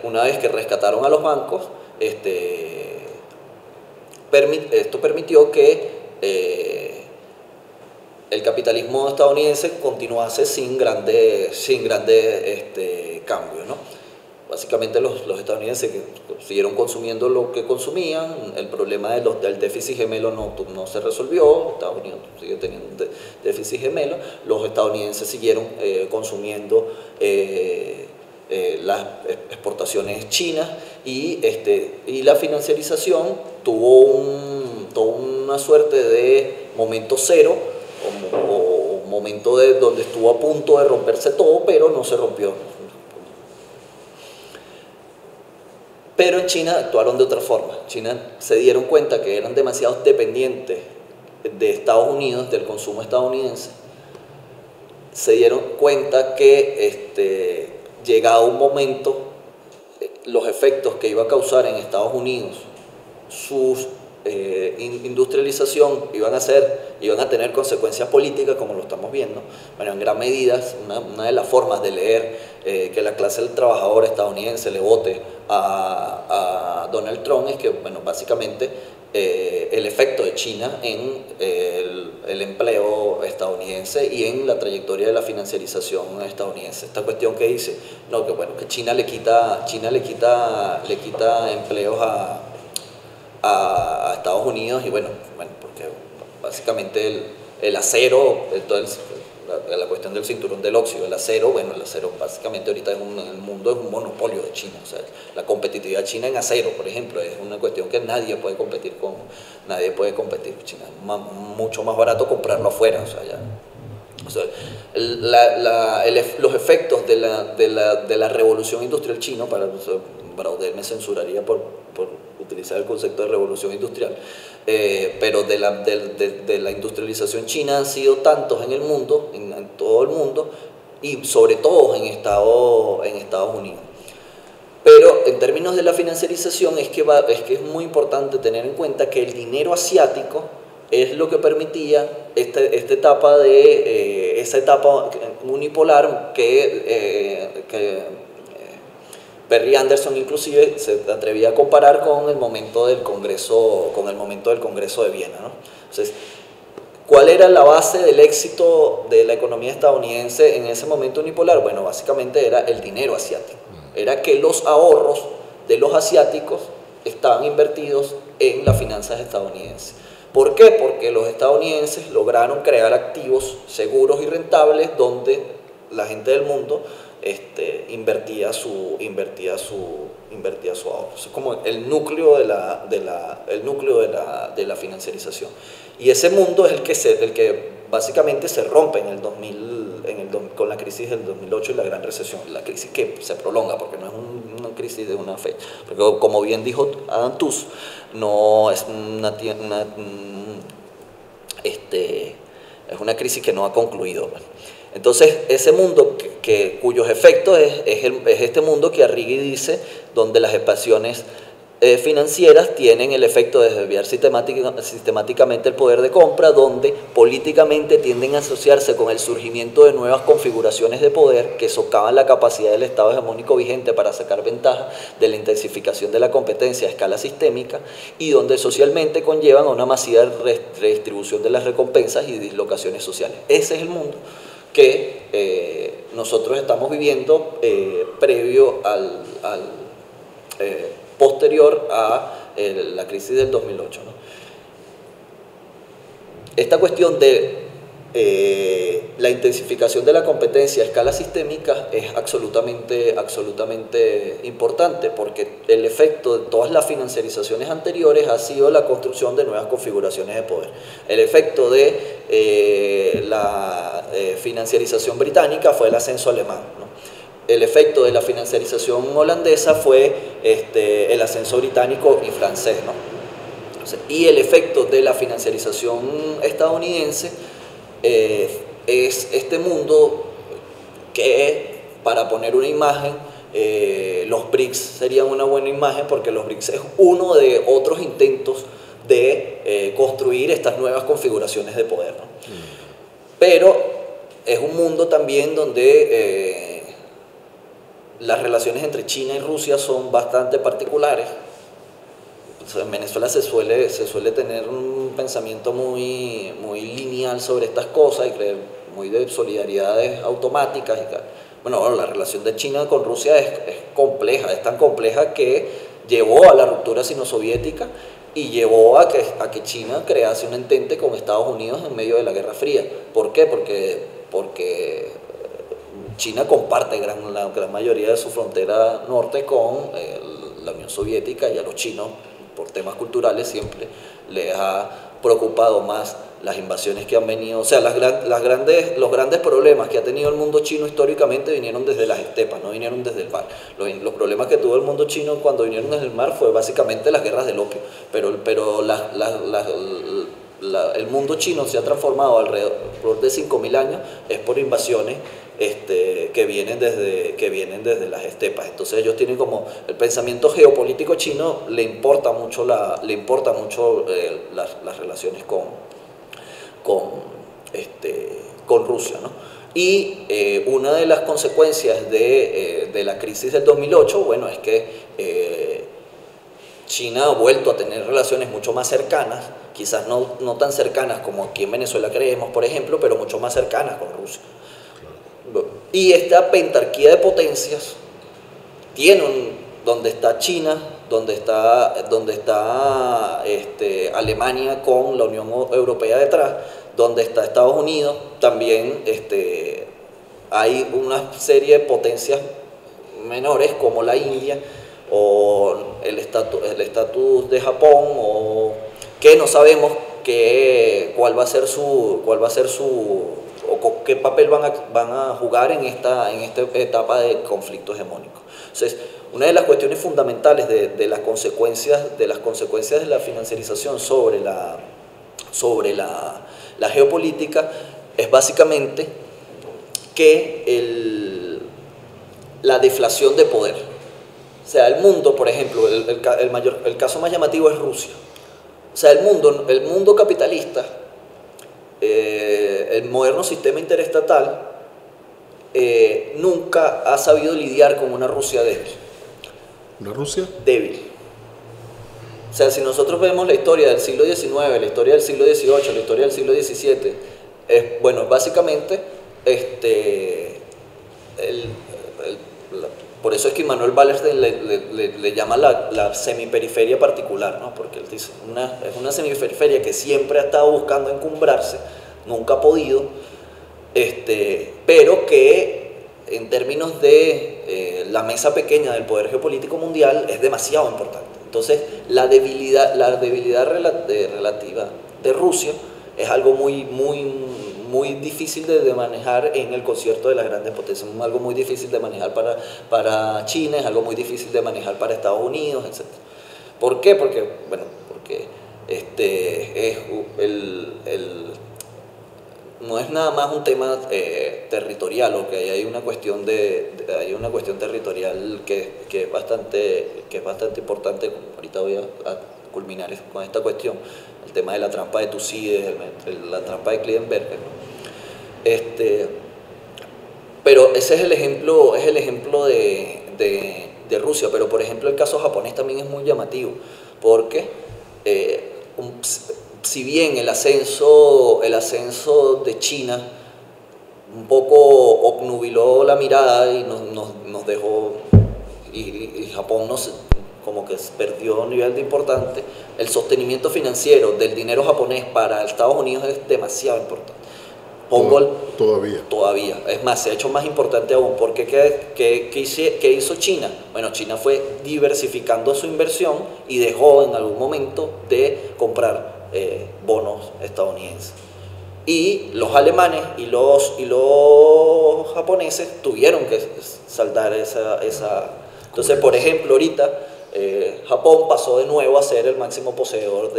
una vez que rescataron a los bancos, esto permitió que el capitalismo estadounidense continuase sin grandes cambios, ¿no? Básicamente los estadounidenses siguieron consumiendo lo que consumían, el problema del déficit gemelo no se resolvió, Estados Unidos sigue teniendo un déficit gemelo, los estadounidenses siguieron consumiendo las exportaciones chinas y la financiarización tuvo una suerte de momento cero o momento donde estuvo a punto de romperse todo, pero no se rompió. Pero en China actuaron de otra forma. China se dieron cuenta que eran demasiado dependientes de Estados Unidos, del consumo estadounidense. Se dieron cuenta que llegado un momento, los efectos que iba a causar en Estados Unidos su industrialización iban a tener consecuencias políticas, como lo estamos viendo. Bueno, en gran medida, una de las formas de leer que la clase del trabajador estadounidense le vote a Donald Trump es que, bueno, básicamente el efecto de China en el empleo estadounidense y en la trayectoria de la financiarización estadounidense. Esta cuestión que dice, no, que bueno, que China le quita empleos a Estados Unidos, y bueno, porque básicamente el acero, la cuestión del cinturón del óxido, el acero básicamente ahorita en el mundo es un monopolio de China. O sea, la competitividad china en acero, por ejemplo, es una cuestión que nadie puede competir. China es mucho más barato comprarlo afuera. Los efectos de la revolución industrial china, Braudel me censuraría por utilizar el concepto de revolución industrial, pero de la industrialización china han sido tantos en el mundo, en todo el mundo, y sobre todo en Estados Unidos. Pero en términos de la financiarización es que es muy importante tener en cuenta que el dinero asiático es lo que permitía esa etapa unipolar que Perry Anderson inclusive se atrevía a comparar con el momento del Congreso, de Viena, ¿no? Entonces, ¿cuál era la base del éxito de la economía estadounidense en ese momento unipolar? Bueno, básicamente era el dinero asiático. Era que los ahorros de los asiáticos estaban invertidos en las finanzas estadounidenses. ¿Por qué? Porque los estadounidenses lograron crear activos seguros y rentables donde la gente del mundo invertía su ahorro. Es como el núcleo de la financiarización. Y ese mundo es el que básicamente se rompe en el 2000, con la crisis del 2008 y la gran recesión. La crisis que se prolonga, porque no es una crisis de una fecha. Porque como bien dijo Adam Tooze, no es es una crisis que no ha concluido. Entonces, ese mundo cuyos efectos es este mundo que Arrighi dice, donde las expansiones financieras tienen el efecto de desviar sistemáticamente el poder de compra, donde políticamente tienden a asociarse con el surgimiento de nuevas configuraciones de poder que socavan la capacidad del Estado hegemónico vigente para sacar ventaja de la intensificación de la competencia a escala sistémica, y donde socialmente conllevan a una masiva redistribución de las recompensas y dislocaciones sociales. Ese es el mundo que nosotros estamos viviendo previo posterior a la crisis del 2008, ¿no? Esta cuestión de la intensificación de la competencia a escala sistémica es absolutamente importante, porque el efecto de todas las financiarizaciones anteriores ha sido la construcción de nuevas configuraciones de poder. El efecto de la financiarización británica fue el ascenso alemán, ¿no? El efecto de la financiarización holandesa fue el ascenso británico y francés, ¿no? Y el efecto de la financiarización estadounidense es este mundo que, para poner una imagen, los BRICS serían una buena imagen, porque los BRICS es uno de otros intentos de construir estas nuevas configuraciones de poder, ¿no? Pero es un mundo también donde las relaciones entre China y Rusia son bastante particulares. En Venezuela se suele tener un pensamiento muy lineal sobre estas cosas, y muy de solidaridades automáticas. Bueno, la relación de China con Rusia es compleja, es tan compleja que llevó a la ruptura sino-soviética y llevó a que China crease un entente con Estados Unidos en medio de la Guerra Fría. ¿Por qué? Porque China comparte la gran mayoría de su frontera norte con la Unión Soviética, y a los chinos, por temas culturales, siempre les ha preocupado más las invasiones que han venido. O sea, los grandes problemas que ha tenido el mundo chino históricamente vinieron desde las estepas, no vinieron desde el mar. Los problemas que tuvo el mundo chino cuando vinieron desde el mar fue básicamente las guerras del opio, pero el mundo chino se ha transformado alrededor de 5.000 años es por invasiones que vienen desde las estepas. Entonces ellos tienen como el pensamiento geopolítico chino, le importa mucho las relaciones con Rusia, ¿no? Y una de las consecuencias de la crisis del 2008, bueno, es que China ha vuelto a tener relaciones mucho más cercanas, quizás no tan cercanas como aquí en Venezuela creemos, por ejemplo, pero mucho más cercanas con Rusia. Y esta pentarquía de potencias tiene donde está China, donde está Alemania con la Unión Europea detrás, donde está Estados Unidos, también hay una serie de potencias menores como la India, o el estatus de Japón, o que no sabemos cuál va a ser su o qué papel van a jugar en esta etapa de conflicto hegemónico. Entonces, una de las cuestiones fundamentales de las consecuencias de la financiarización sobre la geopolítica es básicamente que la deflación de poder. O sea, el mundo, por ejemplo, el caso más llamativo es Rusia. O sea, el mundo capitalista, el moderno sistema interestatal, nunca ha sabido lidiar con una Rusia débil. ¿Una Rusia? Débil. O sea, si nosotros vemos la historia del siglo XIX, la historia del siglo XVIII, la historia del siglo XVII, bueno, básicamente, por eso es que Immanuel Wallerstein le llama la semiperiferia particular, ¿no? Porque él dice, es una semiperiferia que siempre ha estado buscando encumbrarse, nunca ha podido, pero que en términos de la mesa pequeña del poder geopolítico mundial es demasiado importante. Entonces, la debilidad relativa de Rusia es algo muy difícil de manejar en el concierto de las grandes potencias, es algo muy difícil de manejar para China, es algo muy difícil de manejar para Estados Unidos, etc. ¿Por qué? Porque es no es nada más un tema territorial, o que hay una cuestión territorial que es bastante importante. Ahorita voy a culminar con esta cuestión, el tema de la trampa de Tucídides, la trampa de Klidenberger, ¿no? Pero ese es el ejemplo de Rusia. Pero por ejemplo el caso japonés también es muy llamativo, porque si bien el ascenso de China un poco obnubiló la mirada y nos dejó, y Japón como que perdió un nivel de importante, el sostenimiento financiero del dinero japonés para Estados Unidos es demasiado importante. Todavía. Es más, se ha hecho más importante aún, porque ¿qué hizo China? Bueno, China fue diversificando su inversión y dejó en algún momento de comprar bonos estadounidenses. Y los alemanes y los japoneses tuvieron que saldar esa. Entonces, por ejemplo, ahorita Japón pasó de nuevo a ser el máximo poseedor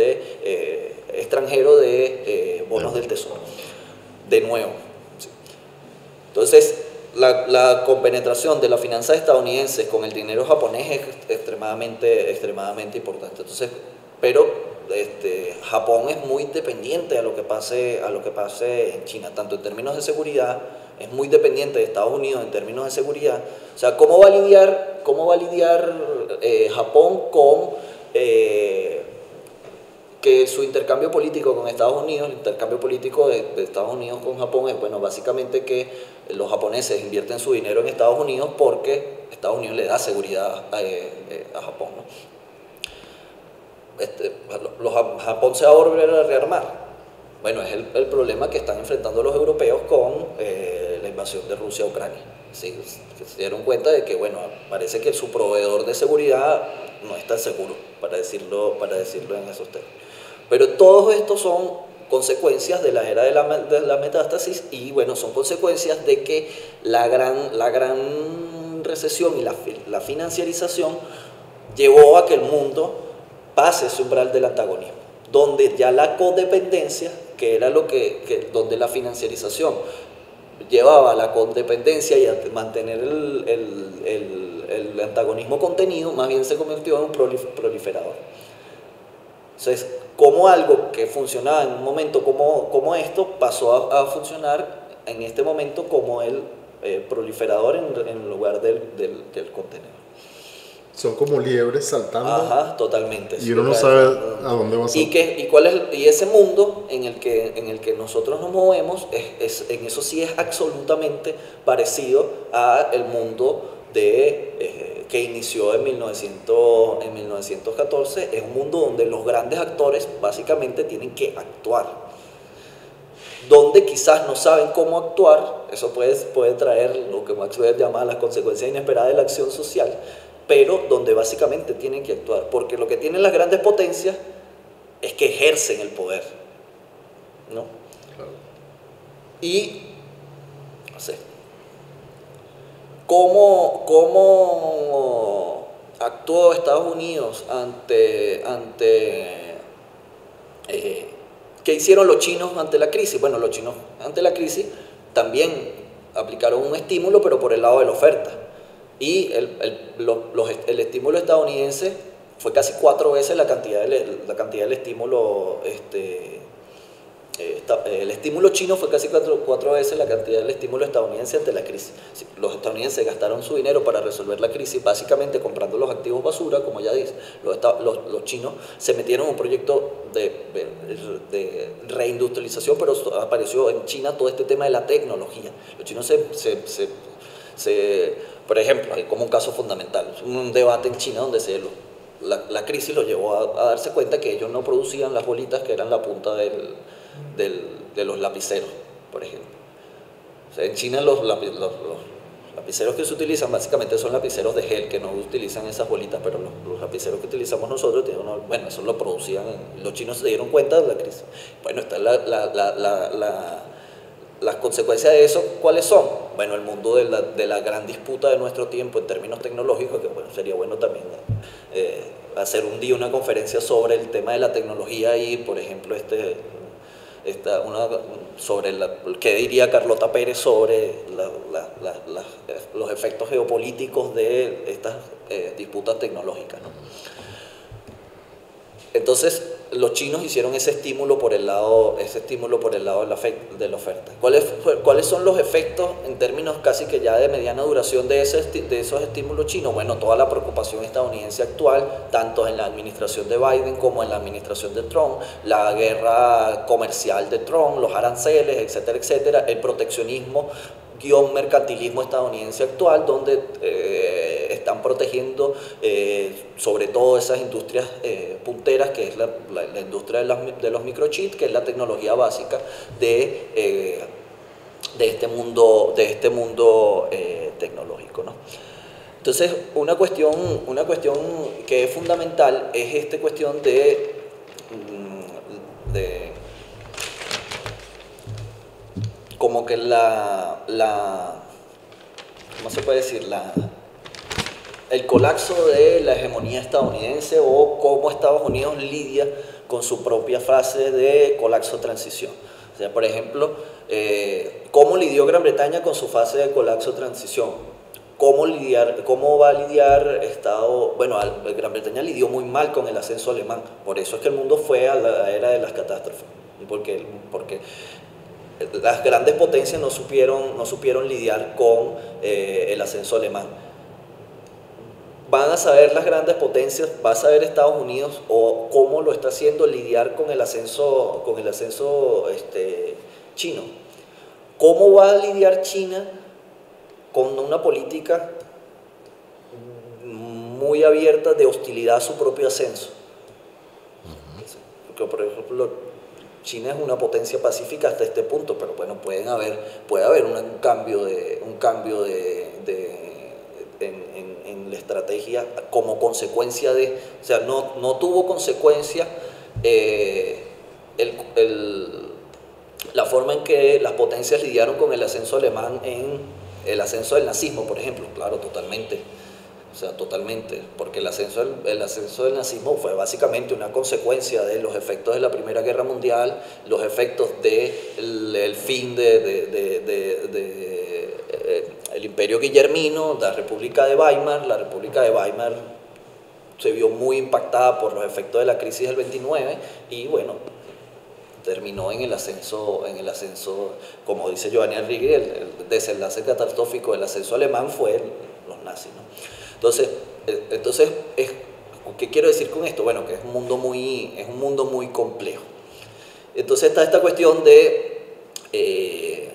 extranjero de bonos del tesoro. De nuevo. ¿Sí? Entonces, la compenetración de las finanzas estadounidenses con el dinero japonés es extremadamente importante. Entonces, pero Japón es muy dependiente a lo que pase en China, tanto en términos de seguridad, es muy dependiente de Estados Unidos en términos de seguridad. O sea, ¿cómo va a lidiar Japón con que su intercambio político con Estados Unidos, el intercambio político de Estados Unidos con Japón es, bueno, básicamente que los japoneses invierten su dinero en Estados Unidos porque Estados Unidos le da seguridad a Japón, ¿no? Japón se va a volver a rearmar. Bueno, es el problema que están enfrentando los europeos con la invasión de Rusia a Ucrania. Sí, se dieron cuenta de que, bueno, parece que su proveedor de seguridad no es tan seguro, para decirlo en esos términos. Pero todos estos son consecuencias de la era de la metástasis, y bueno, son consecuencias de que la gran recesión y la financiarización llevó a que el mundo pase ese umbral del antagonismo, donde ya la codependencia, que era donde la financiarización llevaba a la codependencia y a mantener el antagonismo contenido, más bien se convirtió en un proliferador. Entonces, como algo que funcionaba en un momento como esto, pasó a funcionar en este momento como el proliferador en lugar del contenedor. Son como liebres saltando. Ajá, totalmente. Y uno no sabe a dónde va a ser. Y ese mundo en el que nosotros nos movemos, en eso sí es absolutamente parecido a el mundo que inició en 1914. Es un mundo donde los grandes actores básicamente tienen que actuar. Donde quizás no saben cómo actuar, eso puede traer lo que Max Weber llama las consecuencias inesperadas de la acción social, pero donde básicamente tienen que actuar, porque lo que tienen las grandes potencias es que ejercen el poder, ¿no? Claro. Y, no sé, ¿cómo actuó Estados Unidos ¿qué hicieron los chinos ante la crisis? Bueno, los chinos ante la crisis también aplicaron un estímulo, pero por el lado de la oferta. Y el estímulo estadounidense fue casi 4 veces la cantidad del estímulo, el estímulo chino fue casi 4 veces la cantidad del estímulo estadounidense ante la crisis. Los estadounidenses gastaron su dinero para resolver la crisis, básicamente comprando los activos basura, como ya dice. Los chinos se metieron en un proyecto de reindustrialización, pero apareció en China todo este tema de la tecnología. Los chinos por ejemplo, hay como un caso fundamental, un debate en China donde la crisis los llevó a darse cuenta que ellos no producían las bolitas que eran la punta de los lapiceros, por ejemplo. O sea, en China los lapiceros que se utilizan básicamente son lapiceros de gel, que no utilizan esas bolitas, pero los lapiceros que utilizamos nosotros, bueno, eso lo producían, los chinos se dieron cuenta de la crisis. Bueno, está las consecuencias de eso, ¿cuáles son? Bueno, el mundo de la gran disputa de nuestro tiempo en términos tecnológicos, que bueno, sería bueno también hacer un día una conferencia sobre el tema de la tecnología y, por ejemplo, sobre qué diría Carlota Pérez sobre los efectos geopolíticos de estas disputas tecnológicas, ¿no? Entonces, los chinos hicieron ese estímulo por el lado de la oferta. ¿Cuáles son los efectos en términos casi que ya de mediana duración de esos estímulos chinos? Bueno, toda la preocupación estadounidense actual, tanto en la administración de Biden como en la administración de Trump, la guerra comercial de Trump, los aranceles, etcétera, etcétera, el proteccionismo mercantilismo estadounidense actual, donde están protegiendo sobre todo esas industrias punteras, que es la industria de los microchips, que es la tecnología básica de este mundo tecnológico, ¿no? Entonces, una cuestión que es fundamental es esta cuestión de como que ¿cómo se puede decir? El colapso de la hegemonía estadounidense, o cómo Estados Unidos lidia con su propia fase de colapso-transición. O sea, por ejemplo, cómo lidió Gran Bretaña con su fase de colapso-transición. ¿Cómo va a lidiar Bueno, Gran Bretaña lidió muy mal con el ascenso alemán, por eso es que el mundo fue a la era de las catástrofes, porque las grandes potencias no supieron lidiar con el ascenso alemán. Van a saber las grandes potencias, va a saber Estados Unidos o cómo lo está haciendo lidiar con el ascenso chino. ¿Cómo va a lidiar China con una política muy abierta de hostilidad a su propio ascenso? Porque, por ejemplo, China es una potencia pacífica hasta este punto, pero bueno, puede haber un cambio en la estrategia como consecuencia o sea, no tuvo consecuencia la forma en que las potencias lidiaron con el ascenso alemán en el ascenso del nazismo, por ejemplo. Claro, totalmente. O sea, totalmente, porque el ascenso del nazismo fue básicamente una consecuencia de los efectos de la Primera Guerra Mundial, los efectos del fin el Imperio Guillermino, la República de Weimar. La República de Weimar se vio muy impactada por los efectos de la crisis del 29 y bueno, terminó en el ascenso, como dice Giovanni Arrighi, el desenlace catastrófico del ascenso alemán fue los nazis, ¿no? Entonces, ¿qué quiero decir con esto? Bueno, que es un mundo muy complejo. Entonces está esta cuestión de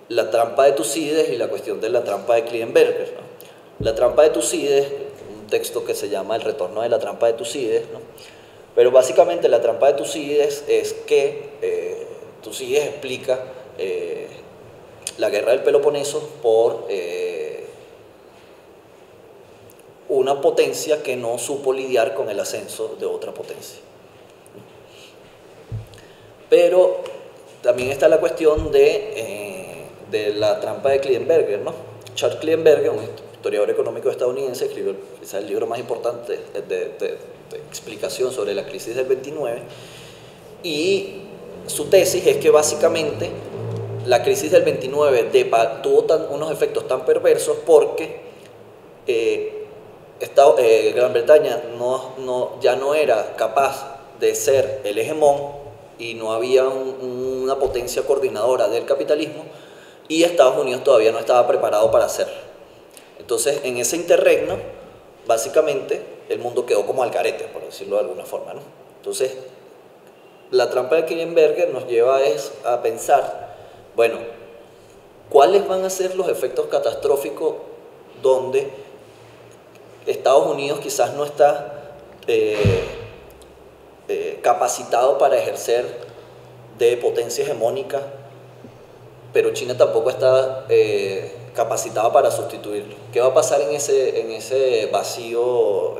la trampa de Tucídides y la cuestión de la trampa de Klienberger, ¿no? La trampa de Tucídides, un texto que se llama El retorno de la trampa de Tucídides, ¿no? Pero básicamente la trampa de Tucídides es que Tucídides explica la guerra del Peloponeso por una potencia que no supo lidiar con el ascenso de otra potencia. Pero también está la cuestión de la trampa de Klienberger, ¿no? Charles Klienberger, un historiador económico estadounidense, escribió quizás el libro más importante de explicación sobre la crisis del 29, y su tesis es que básicamente la crisis del 29 tuvo unos efectos tan perversos porque Gran Bretaña ya no era capaz de ser el hegemón y no había una potencia coordinadora del capitalismo, y Estados Unidos todavía no estaba preparado para hacerlo. Entonces, en ese interregno, básicamente, el mundo quedó como al garete, por decirlo de alguna forma, ¿no? Entonces, la trampa de Kirchenberger nos lleva a pensar, bueno, ¿cuáles van a ser los efectos catastróficos donde Estados Unidos quizás no está capacitado para ejercer de potencia hegemónica, pero China tampoco está capacitada para sustituirlo? ¿Qué va a pasar en ese vacío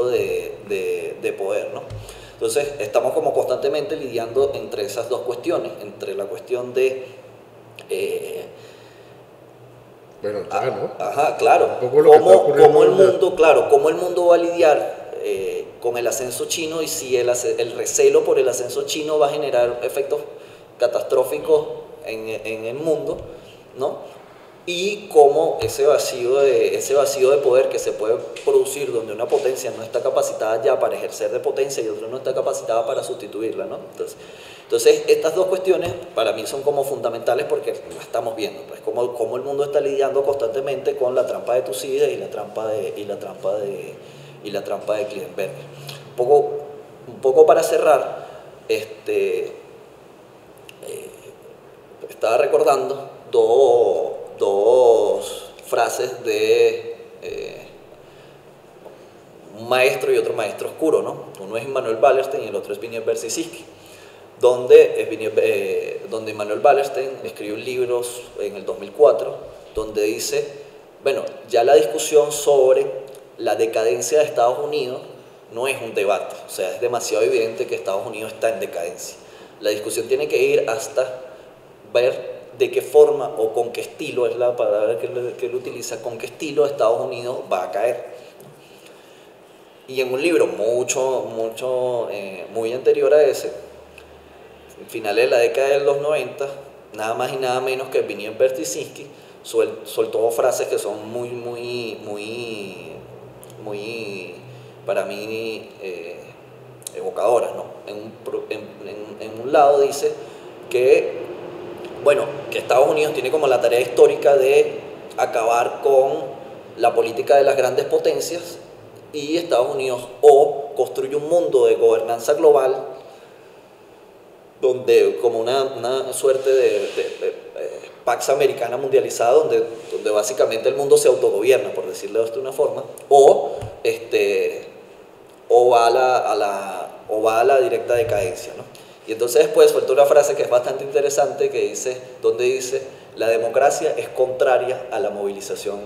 de poder, ¿no? Entonces, estamos como constantemente lidiando entre esas dos cuestiones, entre la cuestión de... bueno, ya, ¿no? Ajá, claro. ¿Cómo el mundo va a lidiar con el ascenso chino, y si el recelo por el ascenso chino va a generar efectos catastróficos en el mundo, ¿no? Y cómo ese vacío de poder que se puede producir donde una potencia no está capacitada ya para ejercer de potencia y otra no está capacitada para sustituirla, ¿no? Entonces estas dos cuestiones para mí son como fundamentales, porque lo estamos viendo, pues cómo el mundo está lidiando constantemente con la trampa de Tucídides y la trampa de Kirchenberger. Un poco para cerrar, estaba recordando dos frases de un maestro y otro maestro oscuro, ¿no? Uno es Immanuel Wallerstein y el otro es Zbigniew Brzezinski, donde Immanuel Wallerstein escribió un libro en el 2004 donde dice, bueno, ya la discusión sobre la decadencia de Estados Unidos no es un debate, o sea, es demasiado evidente que Estados Unidos está en decadencia. La discusión tiene que ir hasta ver de qué forma o con qué estilo, es la palabra que él utiliza, con qué estilo Estados Unidos va a caer. Y en un libro muy anterior a ese, finales de la década de los 90, nada más y nada menos que Zbigniew Brzezinski soltó frases que son muy para mí evocadoras, ¿no? En un lado dice que que Estados Unidos tiene como la tarea histórica de acabar con la política de las grandes potencias, y Estados Unidos o construye un mundo de gobernanza global donde, como una suerte de Pax Americana mundializada, donde básicamente el mundo se autogobierna, por decirlo de una forma, o va a la directa decadencia, ¿no? Y entonces después suelta una frase que es bastante interesante, donde dice, la democracia es contraria a la movilización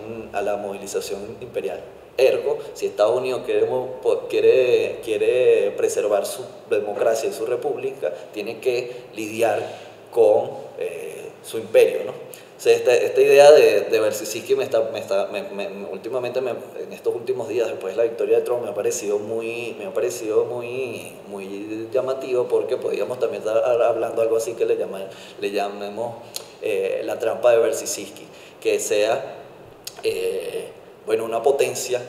imperial. Ergo, si Estados Unidos quiere preservar su democracia y su república, tiene que lidiar con su imperio, ¿no? O sea, esta idea de Brzezinski últimamente, en estos últimos días, después de la victoria de Trump, me ha parecido muy llamativo, porque podríamos también estar hablando algo así que le llamemos la trampa de Brzezinski, que sea una potencia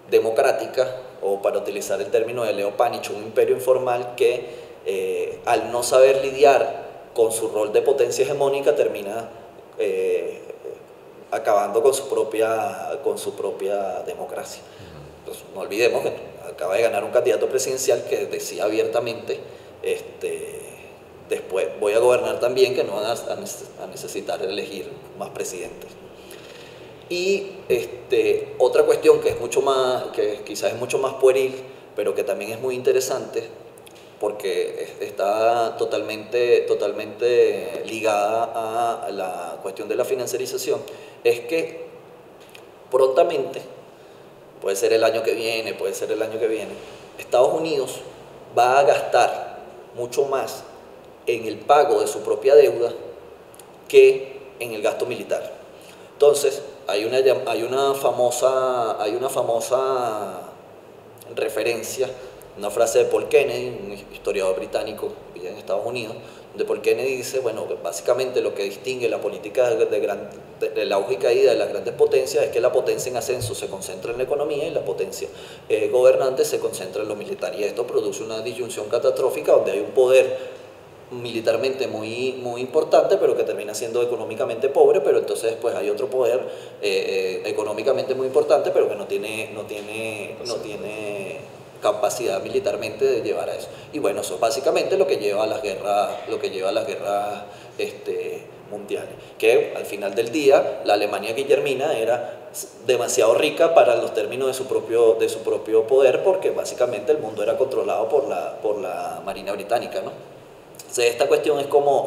democrática, o para utilizar el término de Leo Panich, un imperio informal que al no saber lidiar con su rol de potencia hegemónica termina acabando con su propia democracia. Entonces, no olvidemos que acaba de ganar un candidato presidencial que decía abiertamente, después voy a gobernar también, que no van a necesitar elegir más presidentes. Y otra cuestión que quizás es mucho más pueril, pero que también es muy interesante, porque está totalmente ligada a la cuestión de la financiarización, es que prontamente, puede ser el año que viene, Estados Unidos va a gastar mucho más en el pago de su propia deuda que en el gasto militar. Entonces, hay una famosa referencia, una frase de Paul Kennedy, un historiador británico que vive en Estados Unidos, donde Paul Kennedy dice, bueno, básicamente lo que distingue la política de la auge y caída de las grandes potencias es que la potencia en ascenso se concentra en la economía y la potencia gobernante se concentra en lo militar. Y esto produce una disyunción catastrófica donde hay un poder militarmente muy importante, pero que termina siendo económicamente pobre, pero entonces después hay otro poder económicamente muy importante, pero que no tiene capacidad militarmente de llevar a eso. Y bueno, eso es básicamente lo que lleva a las guerras, mundiales. Que al final del día, la Alemania guillermina era demasiado rica para los términos de su propio poder, porque básicamente el mundo era controlado por la Marina Británica, ¿no? Entonces, esta cuestión es como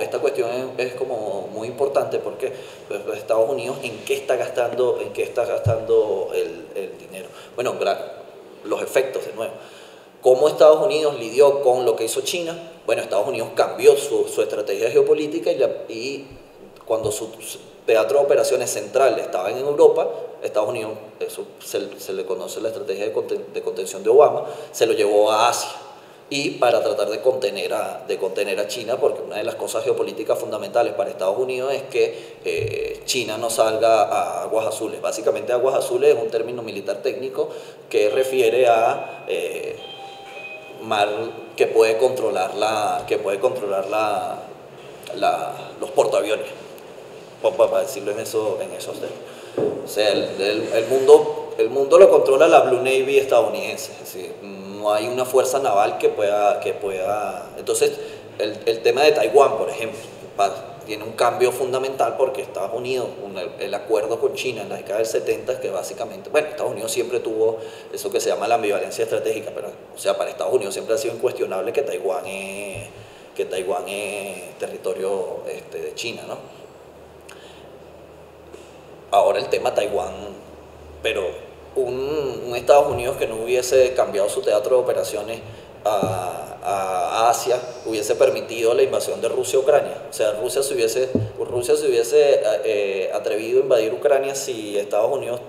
muy importante porque pues, Estados Unidos en qué está gastando el dinero. Bueno, los efectos de nuevo. ¿Cómo Estados Unidos lidió con lo que hizo China? Bueno, Estados Unidos cambió su estrategia geopolítica y cuando su teatro de operaciones central estaba en Europa, Estados Unidos, eso se le conoce la estrategia de contención de Obama, se lo llevó a Asia. Y para tratar de contener a China, porque una de las cosas geopolíticas fundamentales para Estados Unidos es que China no salga a aguas azules. Básicamente aguas azules es un término militar técnico que refiere a mar que puede controlar los portaaviones, para decirlo en esos términos. O sea, el mundo lo controla la Blue Navy estadounidense, es decir, no hay una fuerza naval que pueda. Entonces, el tema de Taiwán, por ejemplo, tiene un cambio fundamental porque Estados Unidos, el acuerdo con China en la década del 70, que básicamente, bueno, Estados Unidos siempre tuvo eso que se llama la ambivalencia estratégica, pero, o sea, para Estados Unidos siempre ha sido incuestionable que Taiwán es territorio de China, ¿no? Ahora el tema Taiwán, pero un Estados Unidos que no hubiese cambiado su teatro de operaciones a Asia hubiese permitido la invasión de Rusia a Ucrania. O sea, Rusia se hubiese atrevido a invadir Ucrania si Estados Unidos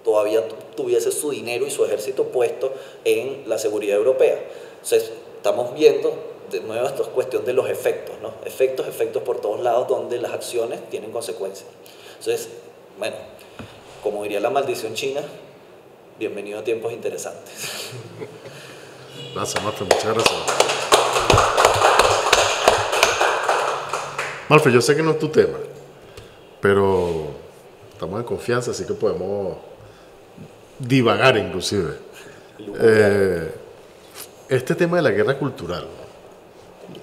todavía tuviese su dinero y su ejército puesto en la seguridad europea. Entonces, estamos viendo de nuevo esto es cuestión de los efectos, ¿no? Efectos por todos lados donde las acciones tienen consecuencias. Entonces, bueno, como diría la maldición china, bienvenido a tiempos interesantes. Gracias, Marta, muchas gracias. Malfe, yo sé que no es tu tema, pero estamos en confianza, así que podemos divagar inclusive. Este tema de la guerra cultural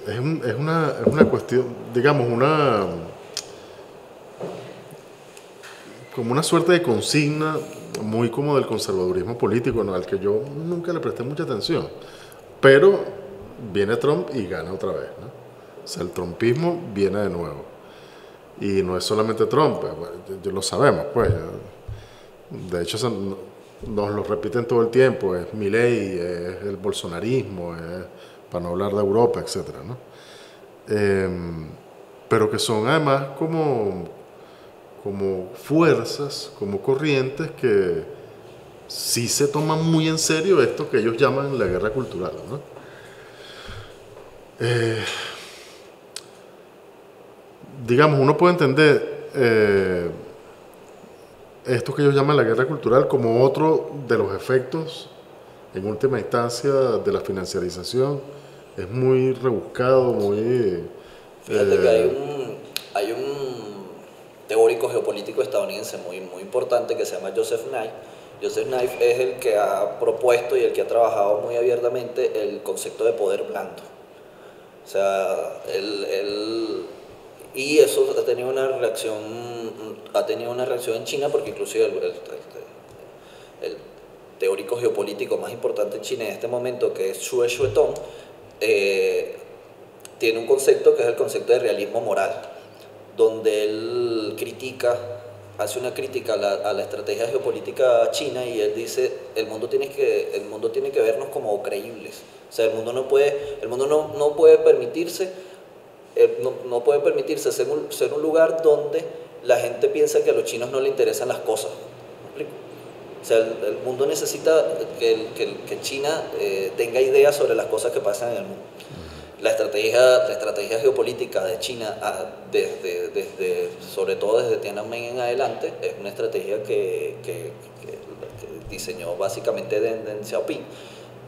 es una cuestión, digamos, como una suerte de consigna muy como del conservadurismo político, ¿no? Al que yo nunca le presté mucha atención. Pero viene Trump y gana otra vez, ¿no? O sea, el trumpismo viene de nuevo. Y no es solamente Trump, pues, lo sabemos, pues. De hecho, nos lo repiten todo el tiempo. Es Milei, es el bolsonarismo, para no hablar de Europa, etc., ¿no? Pero que son además como fuerzas, como corrientes que sí se toman muy en serio esto que ellos llaman la guerra cultural, ¿no? Digamos, uno puede entender esto que ellos llaman la guerra cultural como otro de los efectos, en última instancia, de la financiarización. Es muy rebuscado, muy... Fíjate que hay un teórico geopolítico estadounidense muy importante que se llama Joseph Nye. Joseph Nye es el que ha propuesto y el que ha trabajado muy abiertamente el concepto de poder blando. O sea, y eso ha tenido una reacción en China, porque inclusive el teórico geopolítico más importante en China en este momento, que es Xue Xuetong, tiene un concepto que es el concepto de realismo moral, donde él hace una crítica a la estrategia geopolítica china, y él dice el mundo tiene que vernos como creíbles. O sea, el mundo no puede permitirse ser un lugar donde la gente piensa que a los chinos no le interesan las cosas. ¿Me explico? O sea, el mundo necesita que China tenga ideas sobre las cosas que pasan en el mundo. la estrategia geopolítica de China, sobre todo desde Tiananmen en adelante, es una estrategia que diseñó básicamente Deng Xiaoping,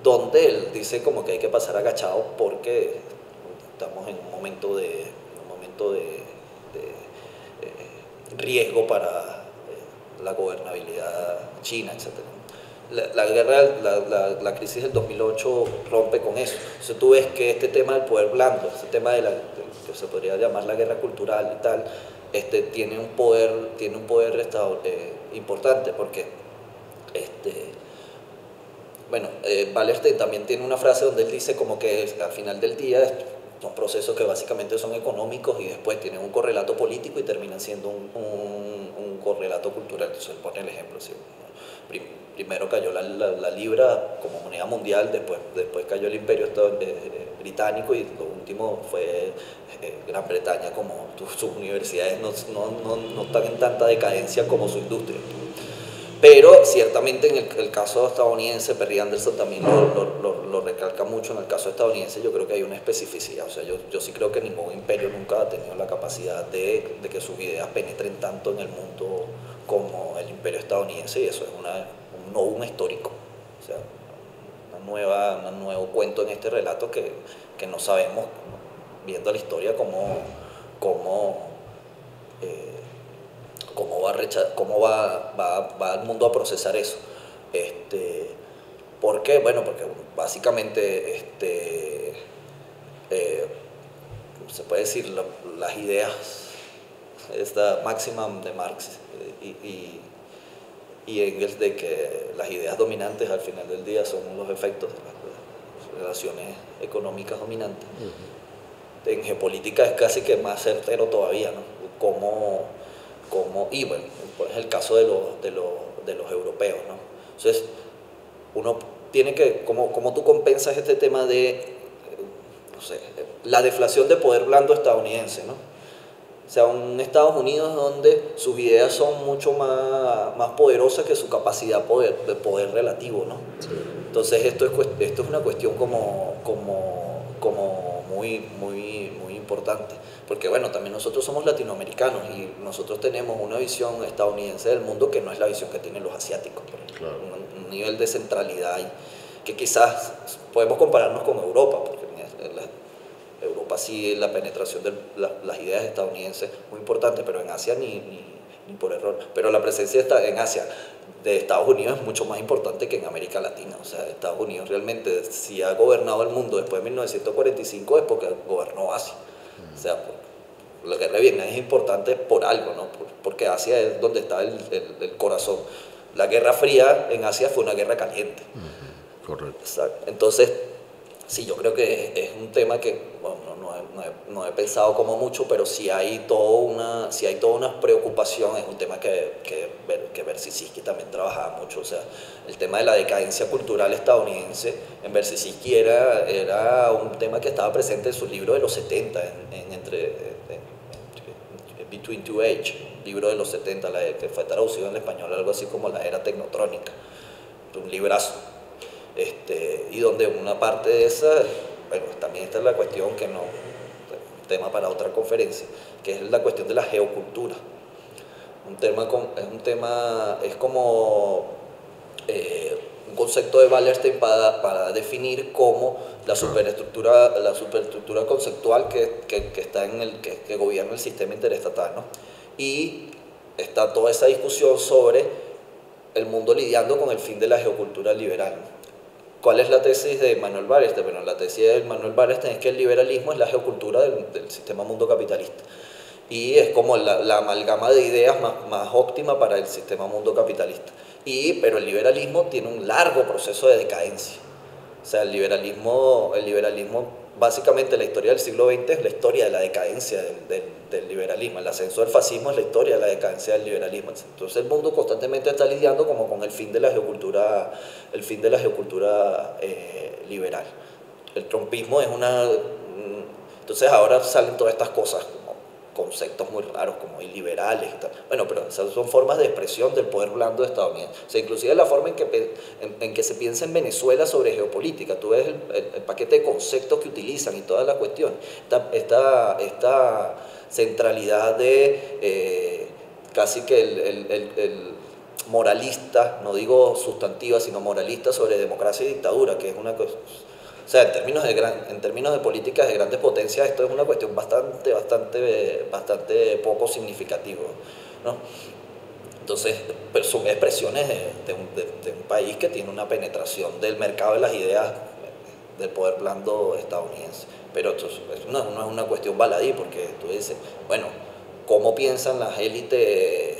donde él dice como que hay que pasar agachado porque estamos en un momento de riesgo para la gobernabilidad china, etc. La crisis del 2008 rompe con eso. Entonces tú ves que este tema del poder blando, este tema que se podría llamar la guerra cultural y tal, tiene un poder importante porque bueno, Wallerstein también tiene una frase donde él dice como que al final del día son procesos que básicamente son económicos y después tienen un correlato político y terminan siendo un correlato cultural. Entonces él pone el ejemplo, ¿sí? Primero cayó la libra como moneda mundial, después cayó el imperio británico y lo último fue Gran Bretaña, como sus universidades no están en tanta decadencia como su industria. Pero ciertamente en el caso estadounidense, Perry Anderson también lo recalca mucho, en el caso estadounidense yo creo que hay una especificidad, o sea, yo sí creo que ningún imperio nunca ha tenido la capacidad de que sus ideas penetren tanto en el mundo como el imperio estadounidense, y eso es un novum histórico, o sea, un nuevo cuento en este relato que no sabemos, viendo la historia, cómo va el mundo a procesar eso. ¿Por qué? Bueno, porque básicamente se puede decir las ideas, esta máxima de Marx y Engels, de que las ideas dominantes al final del día son los efectos de las relaciones económicas dominantes. En geopolítica es casi que más certero todavía, ¿no? Y bueno, pues es el caso de los europeos, ¿no? Entonces, uno tiene que, ¿cómo tú compensas este tema de, no sé, la deflación de poder blando estadounidense, ¿no? O sea, un Estados Unidos donde sus ideas son mucho más poderosas que su capacidad de poder relativo, ¿no? Sí. Entonces esto es una cuestión como muy importante, porque bueno, también nosotros somos latinoamericanos y nosotros tenemos una visión estadounidense del mundo que no es la visión que tienen los asiáticos, claro. Un nivel de centralidad que quizás podemos compararnos con Europa, porque en Europa sí la penetración de las ideas estadounidenses es muy importante, pero en Asia ni por error. Pero la presencia en Asia de Estados Unidos es mucho más importante que en América Latina. O sea, Estados Unidos realmente, si ha gobernado el mundo después de 1945, es porque gobernó Asia. O sea, la guerra de Vietnam es importante por algo, ¿no? Porque Asia es donde está el corazón. La Guerra Fría en Asia fue una guerra caliente. Correcto. Exacto. Entonces, sí, yo creo que es un tema que bueno, no he pensado como mucho, pero sí hay toda una preocupación. Es un tema que Bersisisky también trabajaba mucho. O sea, el tema de la decadencia cultural estadounidense en Bersisisky era un tema que estaba presente en su libro de los 70, Between Two Age, libro de los 70, que fue traducido en español algo así como La Era Tecnotrónica, un librazo. Y donde una parte de esa, bueno, también esta es la cuestión que no, tema para otra conferencia, que es la cuestión de la geocultura. Es como un concepto de Wallerstein para definir cómo la superestructura conceptual que está que gobierna el sistema interestatal, ¿no? Y está toda esa discusión sobre el mundo lidiando con el fin de la geocultura liberal. ¿Cuál es la tesis de Manuel Wallerstein? Bueno, la tesis de Manuel Wallerstein es que el liberalismo es la geocultura del sistema mundo capitalista. Y es como la amalgama de ideas más óptima para el sistema mundo capitalista. Pero el liberalismo tiene un largo proceso de decadencia. O sea, el liberalismo, básicamente la historia del siglo XX es la historia de la decadencia del liberalismo. El ascenso del fascismo es la historia de la decadencia del liberalismo. Entonces el mundo constantemente está lidiando como con el fin de la geocultura liberal. El trumpismo es entonces ahora salen todas estas cosas, como conceptos muy raros como iliberales y tal. Bueno, pero esas son formas de expresión del poder blando estadounidense. O sea, inclusive la forma en que se piensa en Venezuela sobre geopolítica. Tú ves el paquete de conceptos que utilizan y toda la cuestión. Esta centralidad de casi que el moralista, no digo sustantiva, sino moralista sobre democracia y dictadura, que es una cosa... O sea, en términos de políticas de grandes potencias, esto es una cuestión bastante poco significativa, ¿no? Entonces, pero son expresiones de un país que tiene una penetración del mercado de las ideas del poder blando estadounidense. Pero esto no es una cuestión baladí, porque tú dices, bueno, ¿cómo piensan las élites,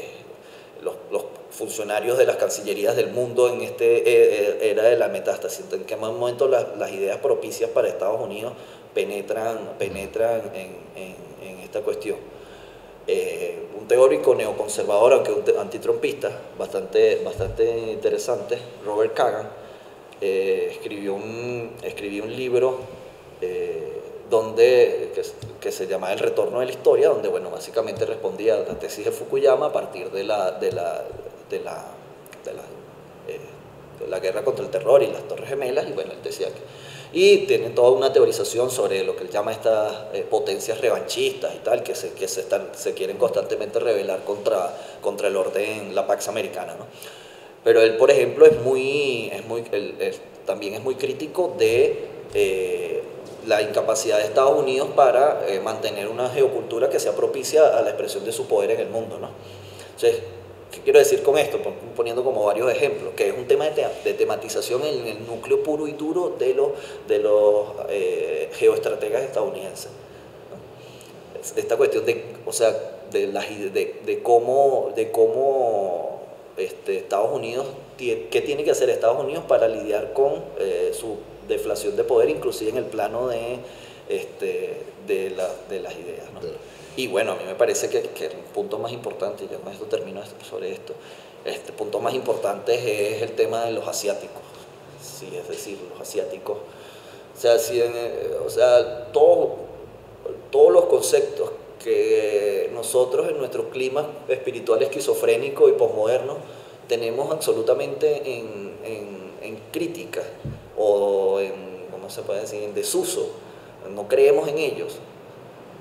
los funcionarios de las cancillerías del mundo en era de la metástasis? ¿En qué momento las ideas propicias para Estados Unidos penetran en esta cuestión? Un teórico neoconservador, aunque un antitrumpista, bastante interesante, Robert Kagan, escribió un libro que se llama El retorno de la historia, donde, bueno, básicamente respondía a la tesis de Fukuyama a partir de la guerra contra el terror y las Torres Gemelas, y bueno, él decía y tiene toda una teorización sobre lo que él llama estas potencias revanchistas y tal, que se quieren constantemente rebelar contra el orden, la Pax Americana, ¿no? Pero él, por ejemplo, también es muy crítico de la incapacidad de Estados Unidos para mantener una geocultura que sea propicia a la expresión de su poder en el mundo, ¿no? Entonces, ¿qué quiero decir con esto? Poniendo como varios ejemplos, que es un tema de tematización en el núcleo puro y duro de los geoestrategas estadounidenses, ¿no? Esta cuestión de cómo Estados Unidos, qué tiene que hacer Estados Unidos para lidiar con su deflación de poder, inclusive en el plano de las ideas, ¿no? Y bueno, a mí me parece que el punto más importante, y ya con esto termino sobre esto, punto más importante es el tema de los asiáticos. Sí, es decir, los asiáticos, o sea, todos los conceptos que nosotros en nuestro clima espiritual esquizofrénico y posmoderno tenemos absolutamente en crítica o ¿cómo se puede decir?, en desuso. No creemos en ellos.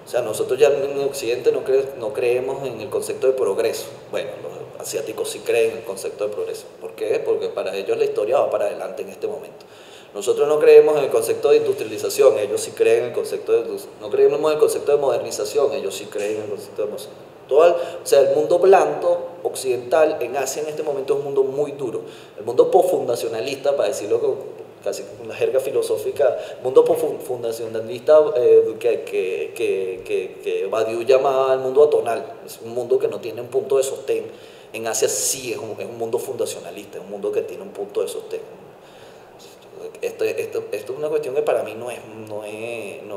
O sea, nosotros ya en Occidente no creemos en el concepto de progreso. Bueno, los asiáticos sí creen en el concepto de progreso. ¿Por qué? Porque para ellos la historia va para adelante en este momento. Nosotros no creemos en el concepto de industrialización, ellos sí creen en el concepto no creemos en el concepto de modernización, ellos sí creen en el concepto de modernización. O sea, el mundo blando occidental en Asia en este momento es un mundo muy duro. El mundo postfundacionalista, para decirlo casi con una jerga filosófica, mundo fundacionalista que Badiou llamaba el mundo atonal, es un mundo que no tiene un punto de sostén. En Asia sí es un mundo fundacionalista, es un mundo que tiene un punto de sostén. Esto es una cuestión que para mí no es en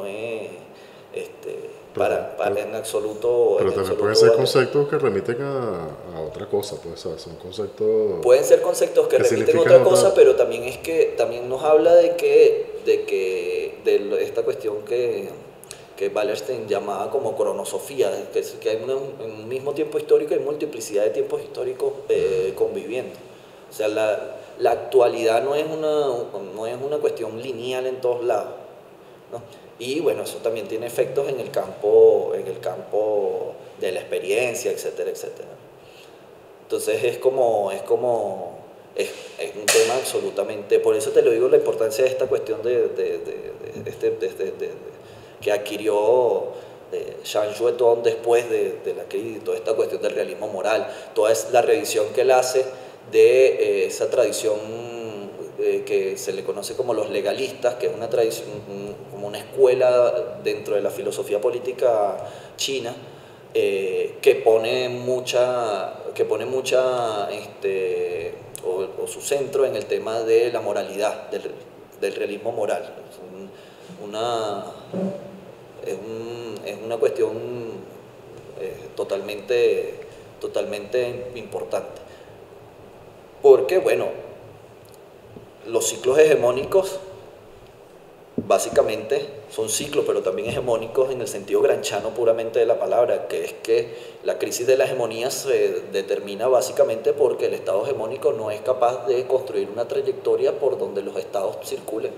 absoluto. Pero también pueden ser conceptos que remiten a otra cosa, pues, ¿sabes? Son conceptos. Pueden ser conceptos que remiten a otra cosa, pero también es que también nos habla de esta cuestión que Wallerstein llamaba como cronosofía, que hay en un mismo tiempo histórico hay multiplicidad de tiempos históricos conviviendo. O sea, la actualidad no es una cuestión lineal en todos lados, ¿no? Y bueno, eso también tiene efectos en el campo de la experiencia, etcétera, etcétera. Entonces es un tema absolutamente, por eso te lo digo, la importancia de esta cuestión que adquirió Jean Joueton después de la crisis, toda esta cuestión del realismo moral, toda la revisión que él hace de esa tradición que se le conoce como los legalistas, que es una tradición, como una escuela dentro de la filosofía política china, que pone su centro en el tema de la moralidad, del realismo moral. Es una cuestión totalmente importante. Porque, bueno, los ciclos hegemónicos básicamente son ciclos, pero también hegemónicos en el sentido gramsciano puramente de la palabra, que es que la crisis de la hegemonía se determina básicamente porque el Estado hegemónico no es capaz de construir una trayectoria por donde los estados circulen.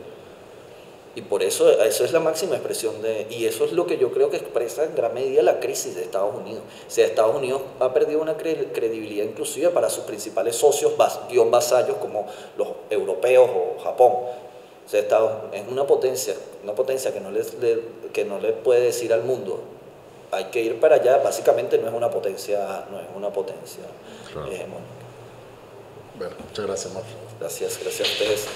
Y por eso, eso es la máxima expresión y eso es lo que yo creo que expresa en gran medida la crisis de Estados Unidos. O sea, Estados Unidos ha perdido una credibilidad inclusive para sus principales socios, vasallos como los europeos o Japón. O sea, es una potencia que no le puede decir al mundo, hay que ir para allá. Básicamente no es una potencia, Claro. hegemónica. Bueno, muchas gracias, Marco. Gracias a ustedes.